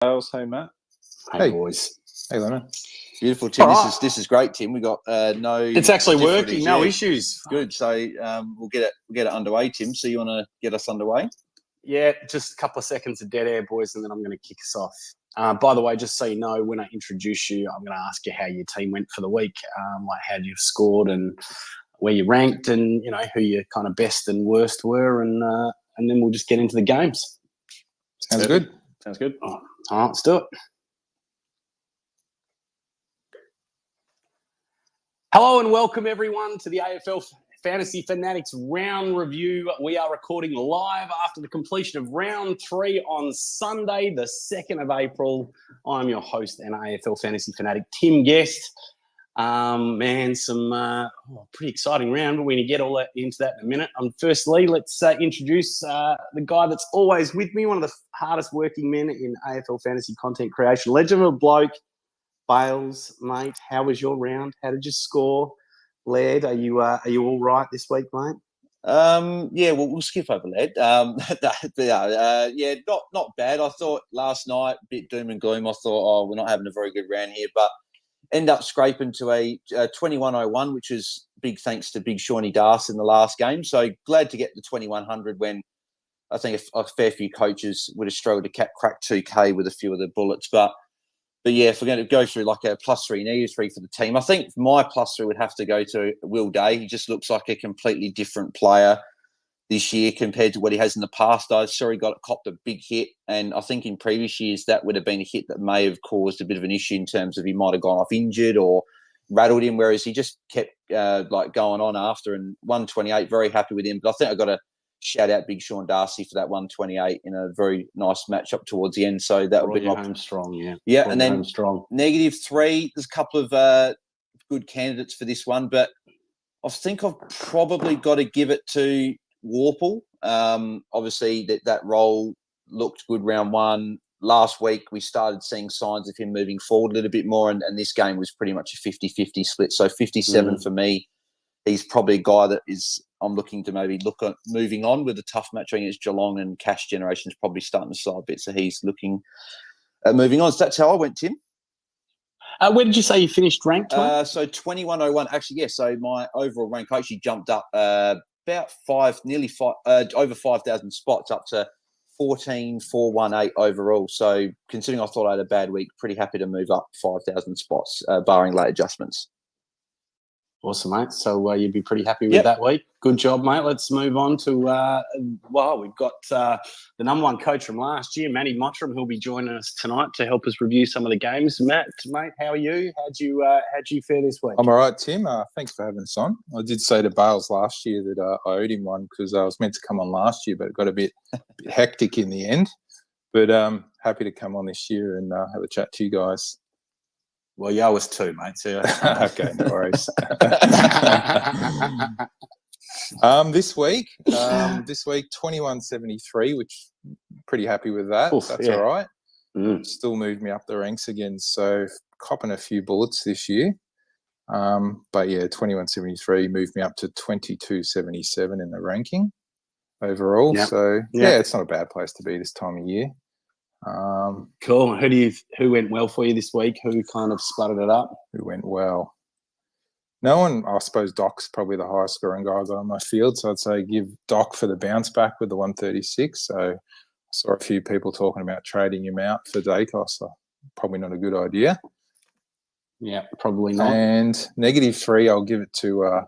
Bales. Hey, Matt. Hey, boys. Hey, Lemon. Beautiful, Tim. Right. This is great, Tim. We got no. It's actually working. No issues. Good. So we'll get it underway, Tim. So you want to get us underway? Yeah, just a couple of seconds of dead air, boys, and then I'm going to kick us off. By the way, just so you know, when I introduce you, I'm going to ask you how your team went for the week, like how you scored and where you ranked, and who your kind of best and worst were, and then we'll just get into the games. Sounds good. All right, let's do it. Hello and welcome everyone to the AFL Fantasy Fanatics round review. We are recording live after the completion of round 3 on Sunday, the 2nd of April. I'm your host and AFL Fantasy Fanatic, Tim Guest. Some pretty exciting round, but we're going to get all that into that in a minute. Firstly, let's introduce the guy that's always with me, one of the hardest working men in AFL Fantasy content creation, legend of a bloke, Bales, mate. How was your round? How did you score? Laird, are you all right this week, mate? Yeah, we'll skip over Laird. Not bad. I thought last night, a bit doom and gloom. I thought, we're not having a very good round here, but end up scraping to a 2101, which is big thanks to Big Shawnee Darcy in the last game. So glad to get the 2100 when I think a fair few coaches would have struggled to crack 2K with a few of the bullets, But yeah, if we're going to go through like a +3, -3 for the team, I think my +3 would have to go to Will Day. He just looks like a completely different player this year compared to what he has in the past. I saw he copped a big hit, and I think in previous years that would have been a hit that may have caused a bit of an issue in terms of he might have gone off injured or rattled him, whereas he just kept going on after. And 128, very happy with him. But I think I got to shout out Big Sean Darcy for that 128 in a very nice matchup towards the end. So that would be my home strong, yeah. Yeah, and then strong. -3. There's a couple of good candidates for this one, but I think I've probably got to give it to Warple. Obviously, that role looked good round 1. Last week, we started seeing signs of him moving forward a little bit more, and this game was pretty much a 50-50 split. So 57 for me. He's probably a guy that I'm looking to maybe look at moving on with a tough match against Geelong, and cash generation is probably starting to slow a bit. So he's looking at moving on. So that's how I went, Tim. Where did you say you finished ranked? So 2101. Actually, yeah. So my overall rank actually jumped up about over 5,000 spots, up to 14,418 overall. So considering I thought I had a bad week, pretty happy to move up 5,000 spots, barring late adjustments. Awesome, mate. So you'd be pretty happy with that week. Good job, mate. Let's move on to, we've got the number 1 coach from last year, Matt Mottram, who'll be joining us tonight to help us review some of the games. Matt, mate, how are you? How'd you fare this week? I'm all right, Tim. Thanks for having us on. I did say to Bales last year that I owed him one because I was meant to come on last year, but it got a bit hectic in the end. But happy to come on this year and have a chat to you guys. Well, you owe us 2, mate. So okay, no worries. This week 2173, which pretty happy with that. That's all right. Still moved me up the ranks again, so copping a few bullets this year. But yeah, 2173 moved me up to 2277 in the ranking overall. Yep. So yeah, it's not a bad place to be this time of year. Cool. Who went well for you this week? Who kind of sputtered it up? Who went well? No one. I suppose Doc's probably the highest scoring guy I got on my field, so I'd say give Doc for the bounce back with the 136. So I saw a few people talking about trading him out for Dacos. So probably not a good idea. Yeah, probably not. And -3, I'll give it to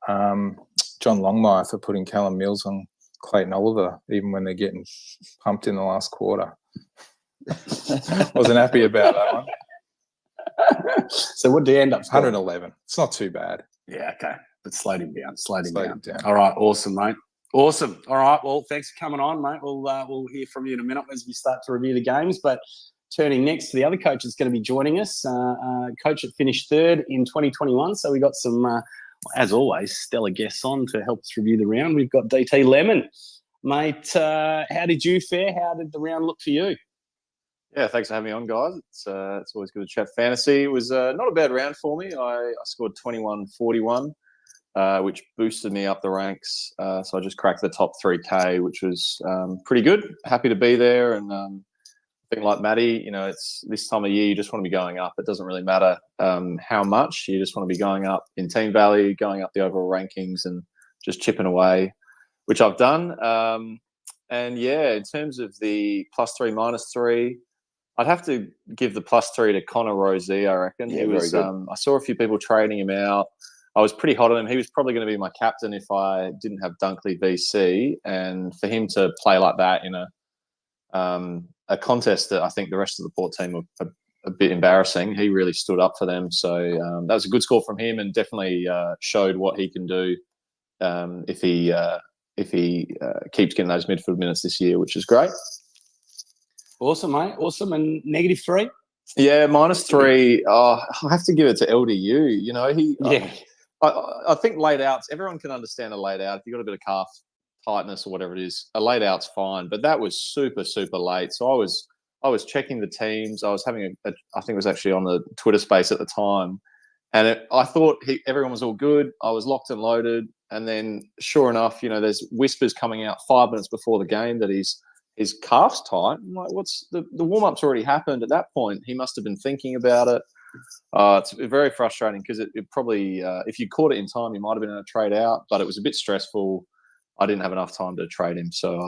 John Longmire for putting Callum Mills on Clayton Oliver, even when they're getting pumped in the last quarter. Wasn't happy about that one. So what did you end up scoring? 111. It's not too bad. Yeah, okay. But slowed him down. All right, awesome, mate. Awesome. All right, well, thanks for coming on, mate. We'll hear from you in a minute as we start to review the games. But turning next to the other coach that's going to be joining us, coach that finished 3rd in 2021. So we got some, as always, stellar guests on to help us review the round. We've got DT Lemon. Mate, how did you fare? How did the round look for you? Yeah, thanks for having me on, guys. It's always good to chat fantasy. It was not a bad round for me. I scored 2141, which boosted me up the ranks. So I just cracked the top 3K, which was pretty good. Happy to be there, and think like Matty, it's this time of year, you just want to be going up. It doesn't really matter how much. You just want to be going up in team value, going up the overall rankings and just chipping away, which I've done. And, yeah, in terms of the +3, -3, I'd have to give the +3 to Connor Rozee, I reckon. Yeah, he was, very good. I saw a few people trading him out. I was pretty hot on him. He was probably going to be my captain if I didn't have Dunkley VC. And for him to play like that in a contest that I think the rest of the Port team were a bit embarrassing, he really stood up for them. So that was a good score from him and definitely showed what he can do if he keeps getting those midfield minutes this year, which is great. Awesome, mate. Awesome. And -3? Yeah, -3. I have to give it to LDU. I think laid outs, everyone can understand a laid out. If you've got a bit of calf tightness or whatever it is, a laid out's fine. But that was super, super late. So I was checking the teams. I was having I think it was actually on the Twitter space at the time. And I thought everyone was all good. I was locked and loaded. And then sure enough, there's whispers coming out 5 minutes before the game that his calf's tight. I'm like, what's the warm-up's already happened at that point. He must have been thinking about it. It's very frustrating because it probably, if you caught it in time, you might have been able to trade out, but it was a bit stressful. I didn't have enough time to trade him, so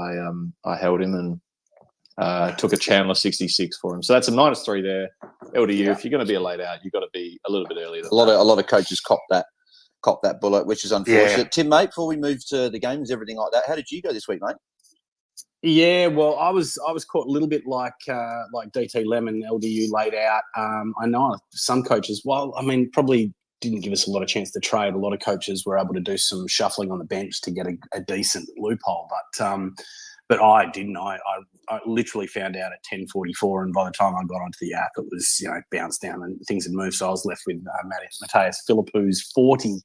I held him and took a Chandler 66 for him. So that's a -3 there. LDU, if you're going to be a laid out, you've got to be a little bit earlier. A lot of coaches cop that bullet, which is unfortunate. Yeah. Tim, mate, before we move to the games, everything like that, how did you go this week, mate? Yeah, well, I was caught a little bit like DT Lemon, LDU laid out. I know some coaches, probably didn't give us a lot of chance to trade. A lot of coaches were able to do some shuffling on the bench to get a decent loophole, but I didn't. I literally found out at 10:44, and by the time I got onto the app, it was bounced down and things had moved. So I was left with Mateus Philippou's 40.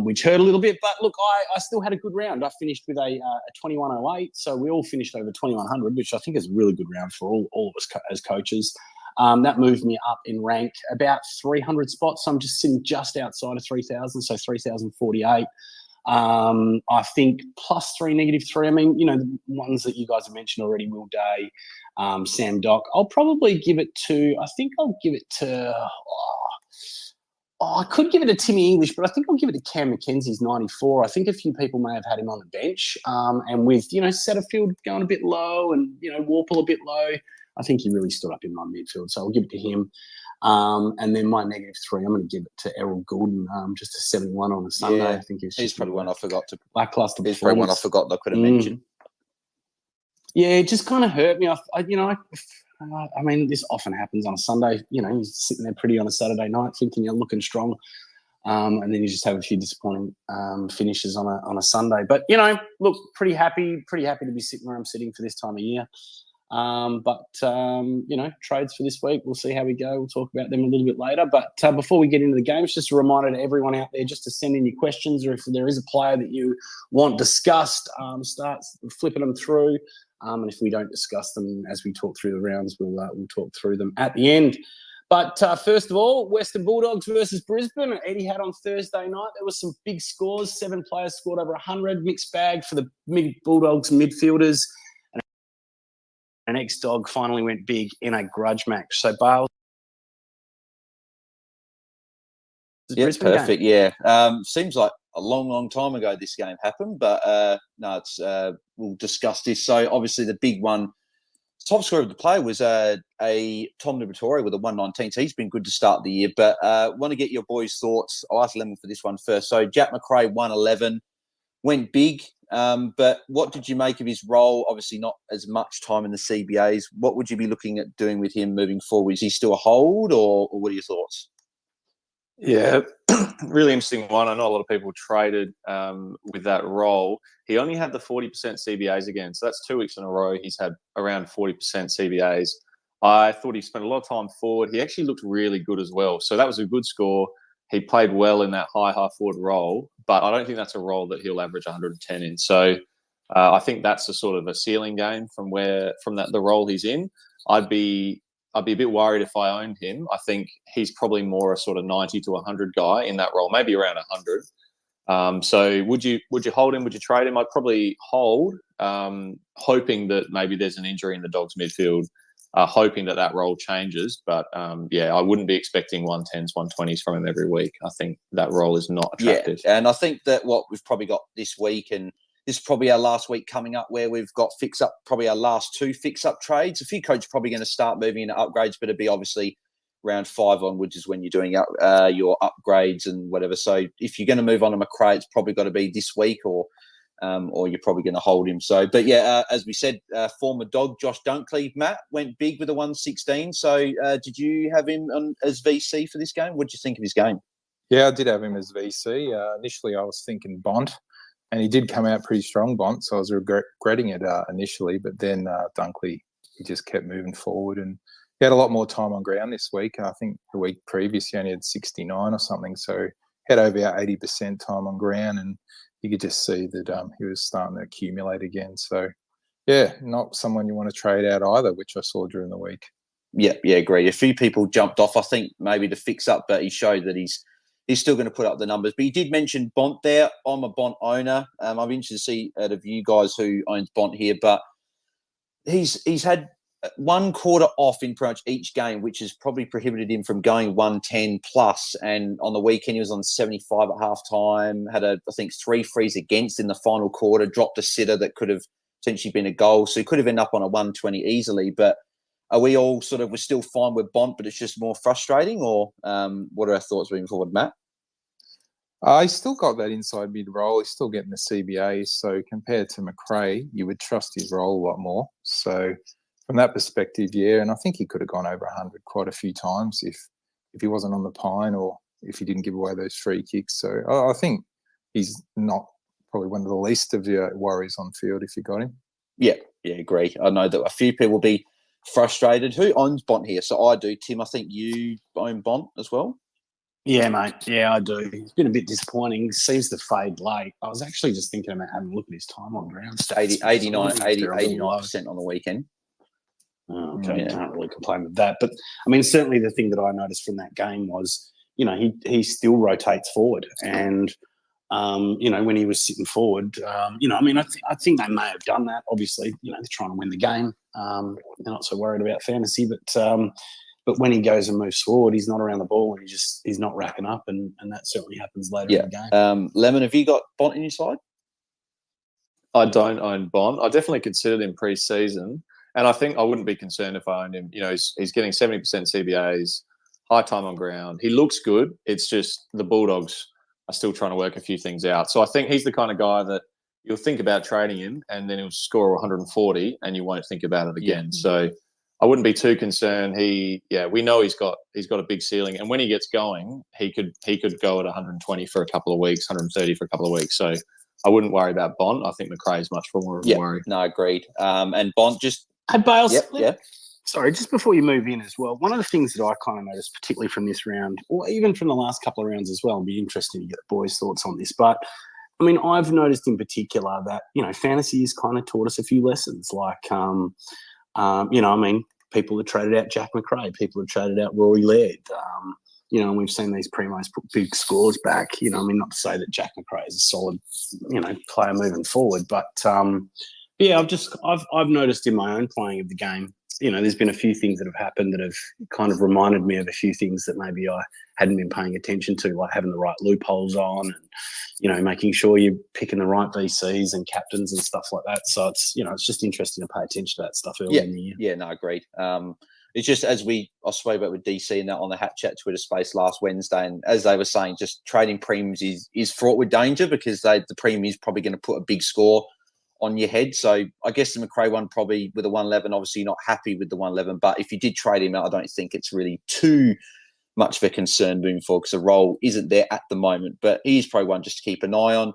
Which hurt a little bit, but look, I still had a good round. I finished with a 2108, so we all finished over 2100, which I think is a really good round for all of us as coaches. That moved me up in rank about 300 spots. So I'm just sitting just outside of 3,000, so 3,048. I think +3, -3. The ones that you guys have mentioned already, Will Day, Sam Dock. I'll probably give it to, I could give it to Timmy English, but I think I'll give it to Cam McKenzie's 94. I think a few people may have had him on the bench. And with, Setterfield going a bit low and, Warple a bit low, I think he really stood up in my midfield. So I'll give it to him. And then my -3, I'm going to give it to Errol Goulden, just a 71 on a Sunday. Yeah, I think he's probably one I forgot to. Lackluster. He's probably one I forgot that I could have mentioned. Yeah, it just kind of hurt me. This often happens on a Sunday. You're sitting there pretty on a Saturday night thinking you're looking strong. And then you just have a few disappointing finishes on a Sunday. But, look, pretty happy to be sitting where I'm sitting for this time of year. Trades for this week, we'll see how we go. We'll talk about them a little bit later. But before we get into the games, just a reminder to everyone out there just to send in your questions, or if there is a player that you want discussed, start flipping them through. And if we don't discuss them as we talk through the rounds, we'll talk through them at the end. But first of all, Western Bulldogs versus Brisbane. Eddie had on Thursday night. There were some big scores. 7 players scored over 100. Mixed bag for the Bulldogs midfielders. And X-Dog finally went big in a grudge match. So, Bales. Yeah, perfect. Game. Yeah. Seems like a long time ago this game happened, but we'll discuss this. So obviously the big one, top scorer of the play was a Tom Liberatore with a 119. So he's been good to start the year, but want to get your boys' thoughts. I'll ask Lemon for this one first. So Jack McRae, 111, went big, but what did you make of his role? Obviously not as much time in the CBAs. What would you be looking at doing with him moving forward? Is he still a hold, or what are your thoughts? Yeah, really interesting one. I know a lot of people traded with that role. He only had the 40% CBAs again. So that's 2 weeks in a row. He's had around 40% CBAs. I thought he spent a lot of time forward. He actually looked really good as well. So that was a good score. He played well in that high forward role, but I don't think that's a role that he'll average 110 in. So I think that's a sort of a ceiling game from the role he's in. I'd be a bit worried if I owned him. I think he's probably more a sort of 90 to 100 guy in that role, maybe around 100. So would you hold him? Would you trade him? I'd probably hold, hoping that maybe there's an injury in the Dogs midfield hoping that role changes. But I wouldn't be expecting 110s, 120s from him every week. I think that role is not attractive. Yeah, and I think that what we've probably got this week, and this is probably our last week coming up, where we've got probably our last 2 fix-up trades. A few coaches are probably going to start moving into upgrades, but it'd be obviously round 5 onwards is when you're doing your upgrades and whatever. So if you're going to move on to McRae, it's probably got to be this week, or you're probably going to hold him. So, but as we said, former dog Josh Dunkley, Matt, went big with a 116. So did you have him as VC for this game? What did you think of his game? Yeah, I did have him as VC. Initially, I was thinking Bont, and he did come out pretty strong, Bont, so I was regretting it initially. But then Dunkley, he just kept moving forward, and he had a lot more time on ground this week. I think the week previous he only had 69 or something, so he had over 80% time on ground, and you could just see that he was starting to accumulate again. So, yeah, not someone you want to trade out either, which I saw during the week. Yeah, agree. A few people jumped off, I think, maybe to fix up, but he showed that he's still going to put up the numbers. But you did mention Bont there. I'm a Bont owner. I'm interested to see out of you guys who owns Bont here, but he's had 1 quarter off in pretty much each game, which has probably prohibited him from going 110 plus. And on the weekend, he was on 75 at half time, had I think 3 frees against in the final quarter, dropped a sitter that could have potentially been a goal. So he could have ended up on a 120 easily. But are we all we're still fine with Bont, but it's just more frustrating? Or what are our thoughts moving forward, Matt? He's still got that inside mid role. He's still getting the CBA. So compared to McRae, you would trust his role a lot more. So from that perspective, yeah, and I think he could have gone over 100 quite a few times if he wasn't on the pine, or if he didn't give away those free kicks. So I think he's not probably one of the least of your worries on field if you got him. Yeah, agree. I know that a few people will be frustrated. Who owns Bont here? So I do. Tim, I think you own Bont as well. Yeah, mate. Yeah, I do. It's been a bit disappointing. Seems to fade late. I was actually just thinking about having a look at his time on ground. 89% on the weekend. Oh, okay, can't really complain with that. But, I mean, certainly the thing that I noticed from that game was, he still rotates forward. And, when he was sitting forward, I think they may have done that. Obviously, they're trying to win the game. They're not so worried about fantasy. But when he goes and moves forward, he's not around the ball, and he's not racking up. And that certainly happens later in the game. Lemon, have you got Bont in your side? I don't own Bont. I definitely considered him pre-season. And I think I wouldn't be concerned if I owned him. He's getting 70% CBAs, high time on ground. He looks good. It's just the Bulldogs are still trying to work a few things out. So I think he's the kind of guy that you'll think about trading him, and then he'll score 140 and you won't think about it again. Yeah. So I wouldn't be too concerned. We know he's got a big ceiling, and when he gets going, he could go at 120 for a couple of weeks, 130 for a couple of weeks. So I wouldn't worry about Bont. I think McRae is much more of a worry. No, agreed. And Bont just... Hey, Bales. Yep. Sorry, just before you move in as well, one of the things that I kind of noticed, particularly from this round, or even from the last couple of rounds as well, and be interesting to get the boys' thoughts on this. But, I mean, I've noticed in particular that, fantasy has kind of taught us a few lessons. Like, people have traded out Jack McRae. People have traded out Rory Laird. And we've seen these primos put big scores back. Not to say that Jack McRae is a solid, player moving forward, but I've noticed in my own playing of the game, there's been a few things that have happened that have kind of reminded me of a few things that maybe I hadn't been paying attention to, like having the right loopholes on and, making sure you're picking the right VCs and captains and stuff like that. So it's, it's just interesting to pay attention to that stuff early in the year. Yeah, no, agreed. It's just I spoke about with DC and that on the Hat Chat Twitter space last Wednesday, and as they were saying, just trading premiums is fraught with danger because the premium is probably going to put a big score on your head. So I guess the McRae one probably with a 111, obviously you're not happy with the 111, but if you did trade him out, I don't think it's really too much of a concern moving forward because the role isn't there at the moment, but he's probably one just to keep an eye on.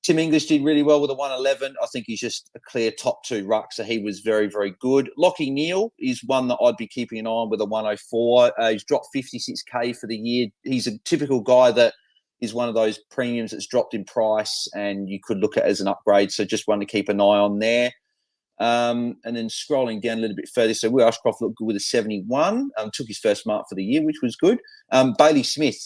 Tim English did really well with a 111. I think he's just a clear top 2 ruck, so he was very, very good. Lockie Neal is one that I'd be keeping an eye on with a 104. He's dropped 56K for the year. He's a typical guy that is one of those premiums that's dropped in price and you could look at as an upgrade. So just one to keep an eye on there. And then scrolling down a little bit further. So Will Ashcroft looked good with a 71. Took his first mark for the year, which was good. Bailey Smith,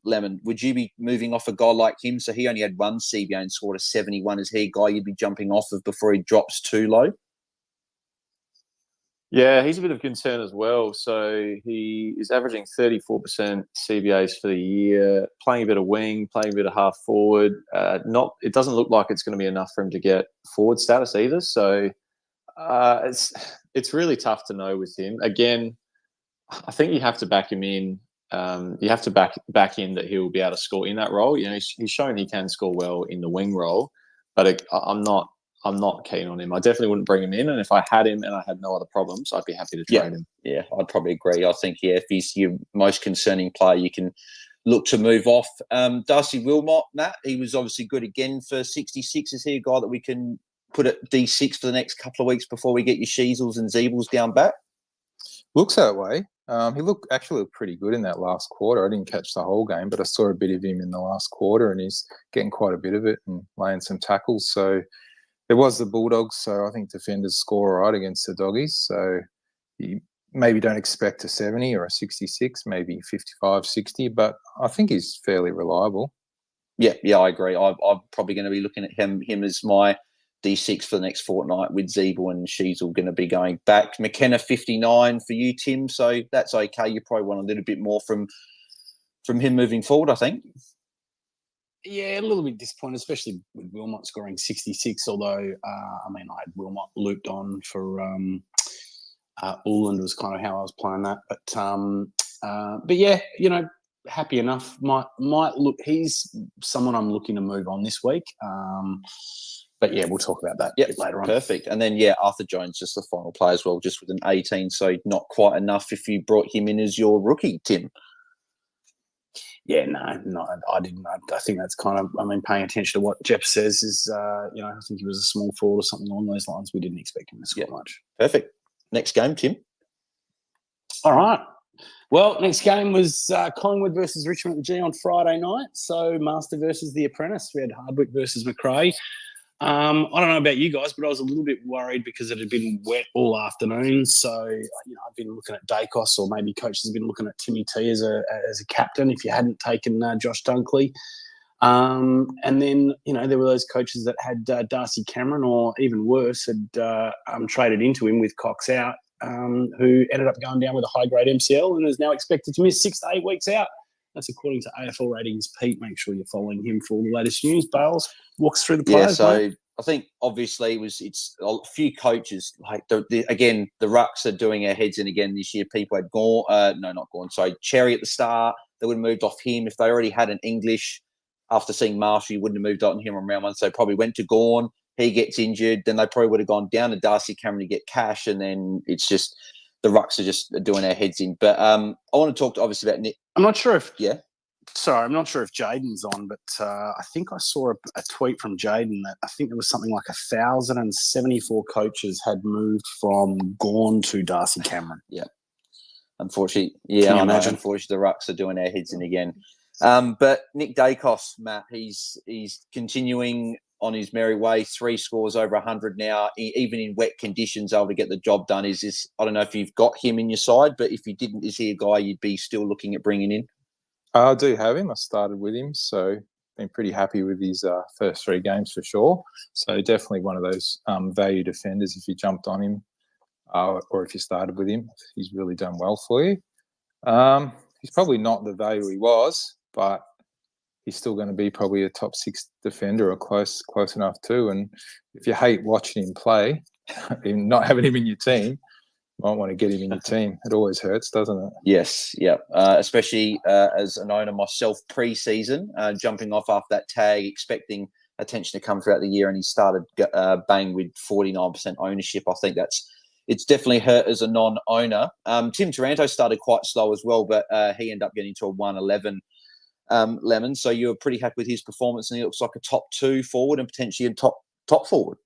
Lemon, would you be moving off a guy like him? So he only had 1 CBA and scored a 71. Is he a guy you'd be jumping off of before he drops too low? Yeah, he's a bit of concern as well. So he is averaging 34% CBAs for the year, playing a bit of wing, playing a bit of half forward. It doesn't look like it's going to be enough for him to get forward status either. So it's really tough to know with him. Again, I think you have to back him in. You have to back in that he will be able to score in that role. You know, he's shown he can score well in the wing role, but I'm not keen on him. I definitely wouldn't bring him in, and if I had him and I had no other problems, I'd be happy to trade him. Yeah, I'd probably agree. I think if he's your most concerning player, you can look to move off. Darcy Wilmot, Matt, he was obviously good again for 66. Is he a guy that we can put at D6 for the next couple of weeks before we get your Sheezels and Zeebles down back? Looks that way. He looked pretty good in that last quarter. I didn't catch the whole game, but I saw a bit of him in the last quarter, and he's getting quite a bit of it and laying some tackles. So it was the Bulldogs, so I think defenders score all right against the Doggies. So you maybe don't expect a 70 or a 66, maybe 55, 60, but I think he's fairly reliable. Yeah, I agree. I'm probably going to be looking at him as my D6 for the next fortnight, with Zeeble and Sheezel going to be going back. McKenna 59 for you, Tim. So that's okay. You probably want a little bit more from him moving forward, I think. Yeah, a little bit disappointed, especially with Wilmot scoring 66. Although, I had Wilmot looped on for Uland was kind of how I was playing that. But yeah, happy enough. Might look. He's someone I'm looking to move on this week. But yeah, we'll talk about that a bit later on. Perfect. And then, Arthur Jones, just the final play as well, just with an 18. So not quite enough if you brought him in as your rookie, Tim. Yeah, no, I didn't. I think that's kind of, paying attention to what Jeff says is, I think he was a small forward or something along those lines. We didn't expect him to score much. Perfect. Next game, Tim. All right. Well, next game was Collingwood versus Richmond at the G on Friday night. So Master versus the Apprentice. We had Hardwick versus McRae. I don't know about you guys, but I was a little bit worried because it had been wet all afternoon. So, I've been looking at Dacos, or maybe coaches have been looking at Timmy T as a captain if you hadn't taken Josh Dunkley. And then, there were those coaches that had Darcy Cameron, or even worse, had traded into him with Cox out, who ended up going down with a high-grade MCL and is now expected to miss 6 to 8 weeks out. That's according to AFL Ratings. Pete, make sure you're following him for all the latest news. Bales walks through the players. Yeah, so I think obviously it's a few coaches, like the Rucks are doing their heads in again this year. People had Cherry at the start. They would have moved off him. If they already had an English after seeing Marshall, you wouldn't have moved on him on round one. So probably went to Gawn. He gets injured. Then they probably would have gone down to Darcy Cameron to get cash. And then it's just the Rucks are just doing their heads in. But I want to talk obviously about Nick. I'm not sure if... Yeah. Sorry, I'm not sure if Jaden's on, but I think I saw a tweet from Jaden that I think there was something like 1,074 coaches had moved from Gawn to Darcy Cameron. Yeah. Unfortunately, unfortunately, the Rucks are doing their heads in again. But Nick Dacos, Matt, he's continuing on his merry way. 3 scores over 100 now, even in wet conditions, able to get the job done. Is this? I don't know if you've got him in your side, but if you didn't, is he a guy you'd be still looking at bringing in? I do have him. I started with him, so been pretty happy with his first 3 games for sure. So definitely one of those value defenders if you jumped on him or if you started with him. He's really done well for you. He's probably not the value he was, but he's still going to be probably a top 6 defender or close enough too. And if you hate watching him play, not having him in your team, you might want to get him in your team. It always hurts, doesn't it? Yes, yeah. Especially as an owner myself pre-season, jumping off after that tag, expecting attention to come throughout the year, and he started bang with 49% ownership. I think it's definitely hurt as a non-owner. Tim Taranto started quite slow as well, but he ended up getting to a 111 lemon. So you were pretty happy with his performance, and he looks like a top 2 forward and potentially a top forward.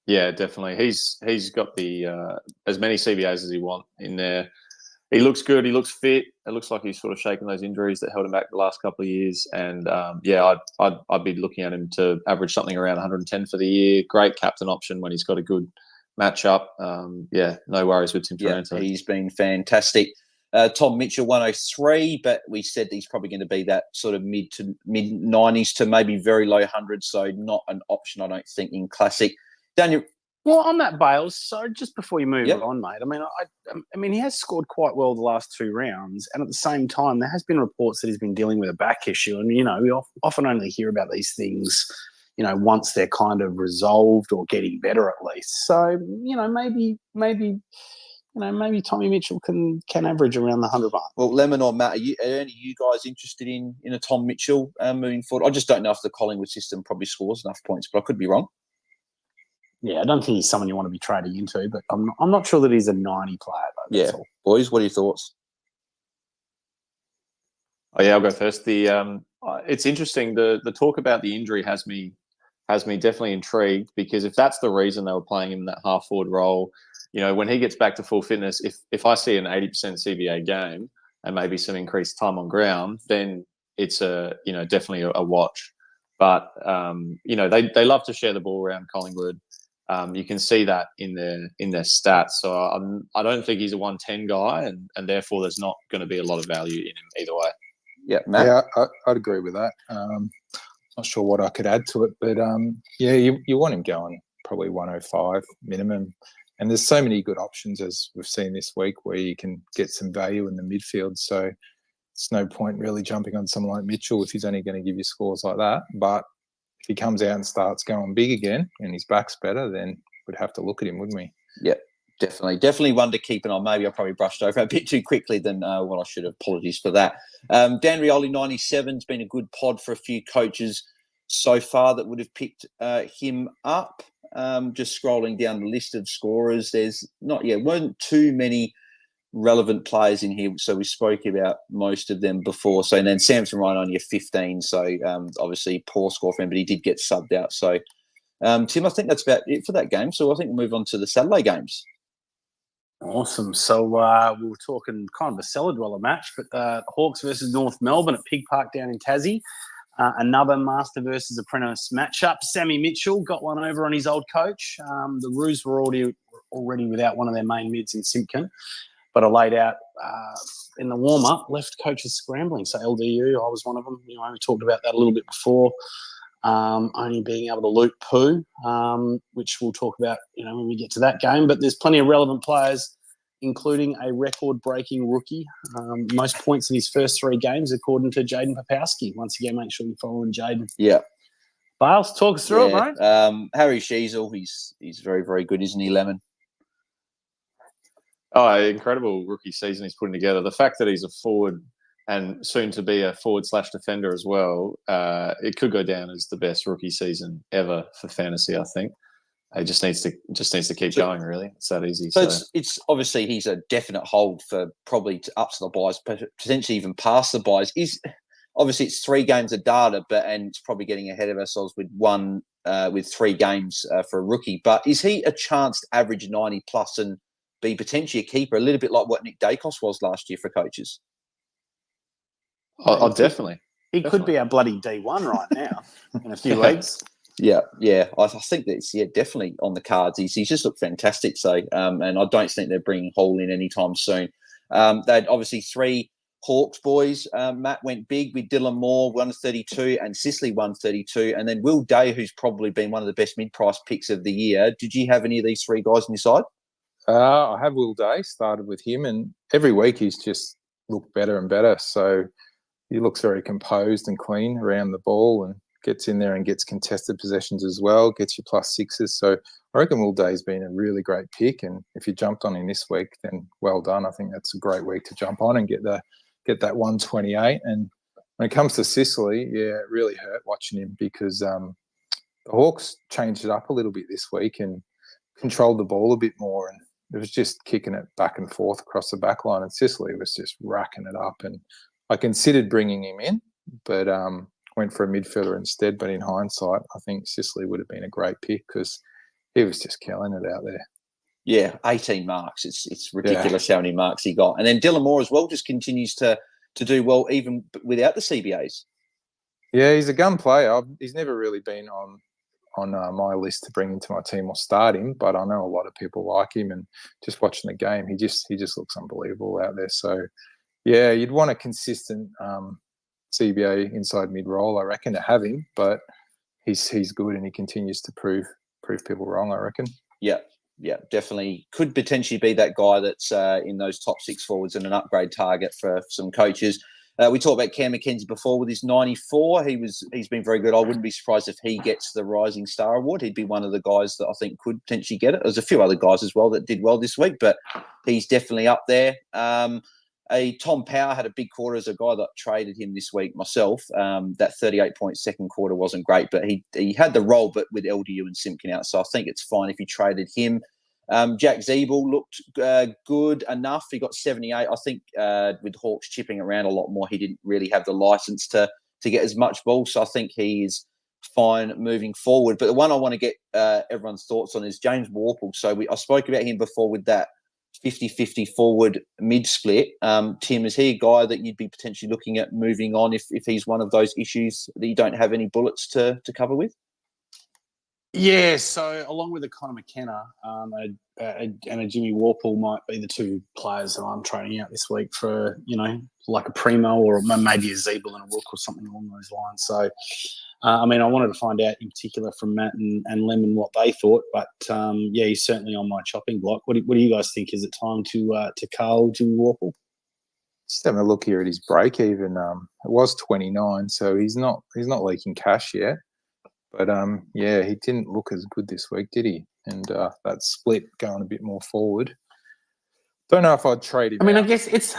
Yeah, definitely. He's got the as many CBAs as he wants in there. He looks good. He looks fit. It looks like he's sort of shaken those injuries that held him back the last couple of years. And I'd be looking at him to average something around 110 for the year. Great captain option when he's got a good matchup. No worries with Tim Taranto. Yeah, he's been fantastic. Tom Mitchell 103, but we said he's probably going to be that sort of mid 90s to maybe very low hundreds. So not an option, I don't think, in Classic. Well, on that, Bales, so just before you move on, mate, I mean, he has scored quite well the last 2 rounds, and at the same time, there has been reports that he's been dealing with a back issue, and, you know, we often only hear about these things, you know, once they're kind of resolved or getting better at least. So, you know, maybe Tommy Mitchell can average around the 100 mark. Well, Lemon or Matt, are any of you guys interested in a Tom Mitchell moving forward? I just don't know if the Collingwood system probably scores enough points, but I could be wrong. Yeah, I don't think he's someone you want to be trading into, but I'm not sure that he's a 90 player, though. That's all. Boys, what are your thoughts? Oh yeah, I'll go first. It's interesting. The talk about the injury has me definitely intrigued, because if that's the reason they were playing him in that half forward role, you know, when he gets back to full fitness, if I see an 80% CBA game and maybe some increased time on ground, then it's definitely a watch. But you know, they love to share the ball around Collingwood. You can see that in their stats. So I don't think he's a 110 guy, and therefore there's not going to be a lot of value in him either way. Yeah, Matt? Yeah, I'd agree with that. Not sure what I could add to it, but you want him going probably 105 minimum. And there's so many good options, as we've seen this week, where you can get some value in the midfield. So it's no point really jumping on someone like Mitchell if he's only going to give you scores like that. But if he comes out and starts going big again and his back's better, then we'd have to look at him, wouldn't we? Yeah, definitely one to keep an eye on. Maybe I probably brushed over a bit too quickly than what I should have. Apologies for that. Dan Rioli 97's been a good pod for a few coaches so far that would have picked him up. Just scrolling down the list of scorers, there's weren't too many relevant players in here, so we spoke about most of them before. So, and then Samson Ryan only a 15, so obviously poor score for him, but he did get subbed out. So, Tim, I think that's about it for that game. So I think we'll move on to the Saturday games. Awesome. So we were talking kind of a cellar dweller match, but Hawks versus North Melbourne at Pig Park down in Tassie. Another master versus apprentice matchup. Sammy Mitchell got one over on his old coach. The Roos were already without one of their main mids in Simpkin, but I laid out in the warm-up, left coaches scrambling. So LDU, I was one of them. You know, we talked about that a little bit before, only being able to loot poo, which we'll talk about, you know, when we get to that game. But there's plenty of relevant players, including a record-breaking rookie. Most points in his first 3 games, according to Jaden Popowski. Once again, make sure you're following Jaden. Yeah. Bales, talk us through it, mate. Harry Sheasel, he's very, very good, isn't he, Lemon? Oh, incredible rookie season he's putting together. The fact that he's a forward and soon to be a forward/defender as well, it could go down as the best rookie season ever for fantasy, I think. He just needs to keep going, really. It's that easy. So it's obviously he's a definite hold for probably up to the buys, potentially even past the buys. Obviously it's 3 games of data, and it's probably getting ahead of ourselves with 3 games for a rookie. But is he a chance to average 90 plus and be potentially a keeper, a little bit like what Nick Dacos was last year for coaches? Oh, definitely. He could be a bloody D1 right now in a few weeks. Yeah. I think that's definitely on the cards. He's just looked fantastic. So, and I don't think they're bringing Hall in anytime soon. They had obviously 3 Hawks boys. Matt went big with Dylan Moore, 132, and Sicily 132, and then Will Day, who's probably been one of the best mid-price picks of the year. Did you have any of these 3 guys on your side? I have Will Day. Started with him, and every week he's just looked better and better. So he looks very composed and clean around the ball, and gets in there and gets contested possessions as well, gets you +6s. So I reckon Will Day's been a really great pick, and if you jumped on him this week, then well done. I think that's a great week to jump on and get that 128. And when it comes to Sicily, it really hurt watching him, because the Hawks changed it up a little bit this week and controlled the ball a bit more, and it was just kicking it back and forth across the back line, and Sicily was just racking it up. And I considered bringing him in, but went for a midfielder instead. But in hindsight, I think Sicily would have been a great pick, because he was just killing it out there. Yeah, 18 marks. It's ridiculous how many marks he got. And then Dylan Moore as well just continues to do well even without the CBAs. Yeah, he's a gun player. He's never really been on my list to bring into my team or start him, but I know a lot of people like him, and just watching the game, he just looks unbelievable out there. So yeah, you'd want a consistent CBA inside mid role, I reckon, to have him, but he's good, and he continues to prove people wrong, I reckon. Yeah, definitely could potentially be that guy that's in those top 6 forwards and an upgrade target for some coaches. We talked about Cam Mackenzie before with his 94. He's been very good. I wouldn't be surprised if he gets the Rising Star Award. He'd be one of the guys that I think could potentially get it. There's a few other guys as well that did well this week, but he's definitely up there. Tom Power had a big quarter as a guy that traded him this week myself. That 38-point second quarter wasn't great, but he had the role, but with LDU and Simpkin out. So I think it's fine if you traded him. Jack Zeeble looked good enough. He got 78. I think with Hawks chipping around a lot more, he didn't really have the license to get as much ball. So I think he is fine moving forward. But the one I want to get everyone's thoughts on is James Warple. So I spoke about him before with that 50-50 forward mid-split. Tim, is he a guy that you'd be potentially looking at moving on if he's one of those issues that you don't have any bullets to cover with? Yeah, so along with a Connor McKenna and a Jimmy Warple might be the two players that I'm trading out this week for, like a Primo or maybe a Zeeble and a Rook or something along those lines. So, I wanted to find out in particular from Matt and Lemon what they thought, but he's certainly on my chopping block. What do you guys think? Is it time to cull Jimmy Warple? Just having a look here at his break even. It was 29, so he's not leaking cash yet. But, he didn't look as good this week, did he? And that split going a bit more forward. Don't know if I'd trade him out. I guess it's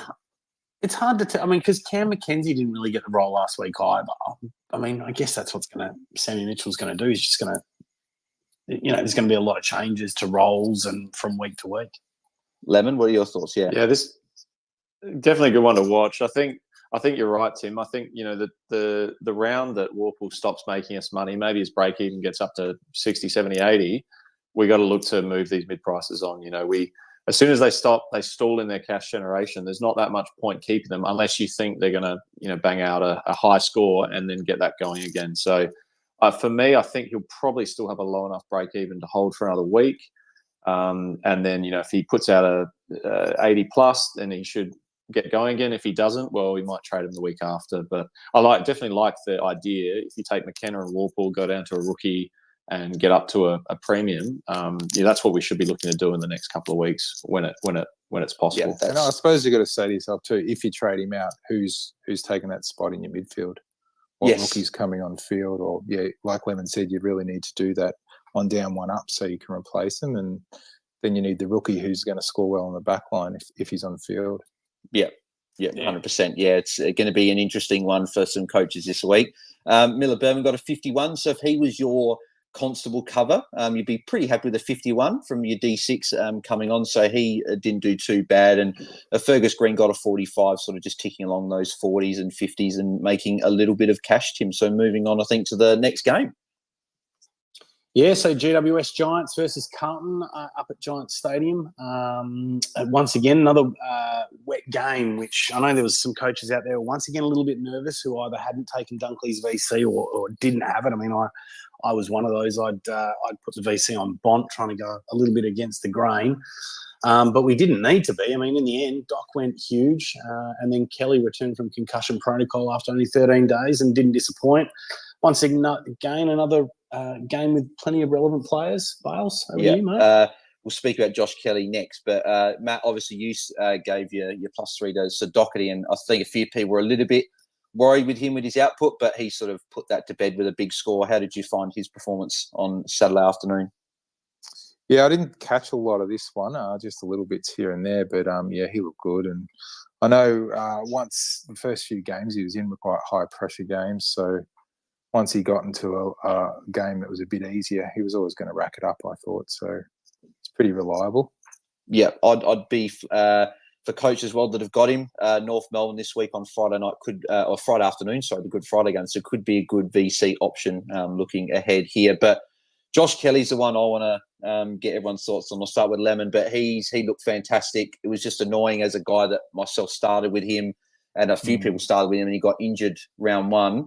hard to tell. Because Cam Mackenzie didn't really get the role last week either. I guess that's what's Sammy Mitchell's going to do. He's just going to, there's going to be a lot of changes to roles and from week to week. Lemon, what are your thoughts? Yeah, this definitely a good one to watch. I think you're right, Tim. I think, the round that Warple stops making us money, maybe his break even gets up to 60, 70, 80, we got to look to move these mid prices on. As soon as they stall in their cash generation, there's not that much point keeping them unless you think they're going to, bang out a high score and then get that going again. So for me, I think he'll probably still have a low enough break even to hold for another week. And then, if he puts out a 80 plus, then he should get going again. If he doesn't, well, we might trade him the week after. But I definitely like the idea. If you take McKenna and Warple, go down to a rookie and get up to a premium, that's what we should be looking to do in the next couple of weeks when it's possible. Yeah, and I suppose you've got to say to yourself too, if you trade him out, who's taking that spot in your midfield? What rookie's coming on field? Or like Lemon said, you really need to do that one down, one up so you can replace them, and then you need the rookie who's going to score well on the back line if he's on field. Yeah, 100%. Yeah, it's going to be an interesting one for some coaches this week. Miller Berman got a 51. So if he was your Constable cover, you'd be pretty happy with a 51 from your D6 coming on. So he didn't do too bad. And Fergus Green got a 45, sort of just ticking along those 40s and 50s and making a little bit of cash, Tim. So moving on, I think, to the next game. Yeah, so GWS Giants versus Carlton up at Giants Stadium. Once again, another wet game, which I know there was some coaches out there once again a little bit nervous who either hadn't taken Dunkley's VC or didn't have it. I was one of those. I'd put the VC on Bont, trying to go a little bit against the grain. But we didn't need to be. In the end, Doc went huge, and then Kelly returned from concussion protocol after only 13 days and didn't disappoint. Once again, another game with plenty of relevant players. Bales, over to you, mate. We'll speak about Josh Kelly next, but Matt, obviously you gave your +3 doses to Doherty, and I think a few people were a little bit worried with him with his output, but he sort of put that to bed with a big score. How did you find his performance on Saturday afternoon? Yeah, I didn't catch a lot of this one, just a little bits here and there, but he looked good. And I know once the first few games he was in were quite high pressure games, so once he got into a game that was a bit easier, he was always going to rack it up, I thought. So it's pretty reliable. Yeah, I'd be for coaches as well that have got him. North Melbourne this week on Friday night or Friday afternoon, the Good Friday game. So it could be a good VC option looking ahead here. But Josh Kelly's the one I want to get everyone's thoughts on. I'll start with Lemon, but he looked fantastic. It was just annoying as a guy that myself started with him. And a few people started with him, and he got injured round one,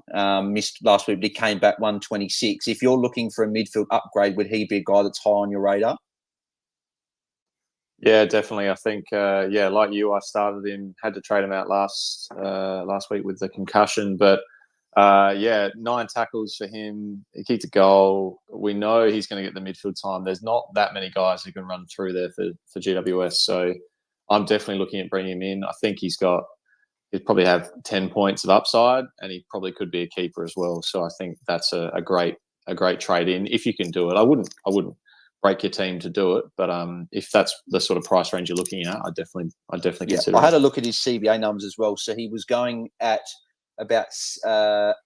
missed last week, but he came back 126. If you're looking for a midfield upgrade, would he be a guy that's high on your radar? Yeah, definitely. I think, like you, I started him, had to trade him out last week with the concussion, but Yeah, 9 tackles for him. He kicked a goal. We know he's going to get the midfield time. There's not that many guys who can run through there for GWS. So I'm definitely looking at bringing him in. I think he'd probably have 10 points of upside, and he probably could be a keeper as well. So I think that's a great trade in if you can do it. I wouldn't break your team to do it, but if that's the sort of price range you're looking at, I definitely consider. I had a look at his CBA numbers as well. So he was going at about 80%,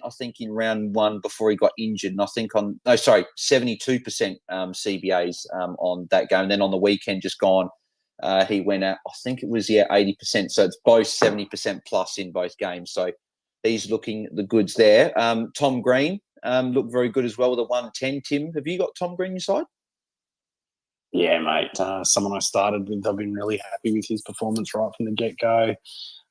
I think, in round 1 before he got injured. And I think 72% CBAs on that game. And then on the weekend just gone, he went at, I think it was, 80%. So it's both 70% plus in both games. So he's looking the goods there. Tom Green looked very good as well with a 110. Tim, have you got Tom Green your side? Yeah, mate. Someone I started with, I've been really happy with his performance right from the get-go.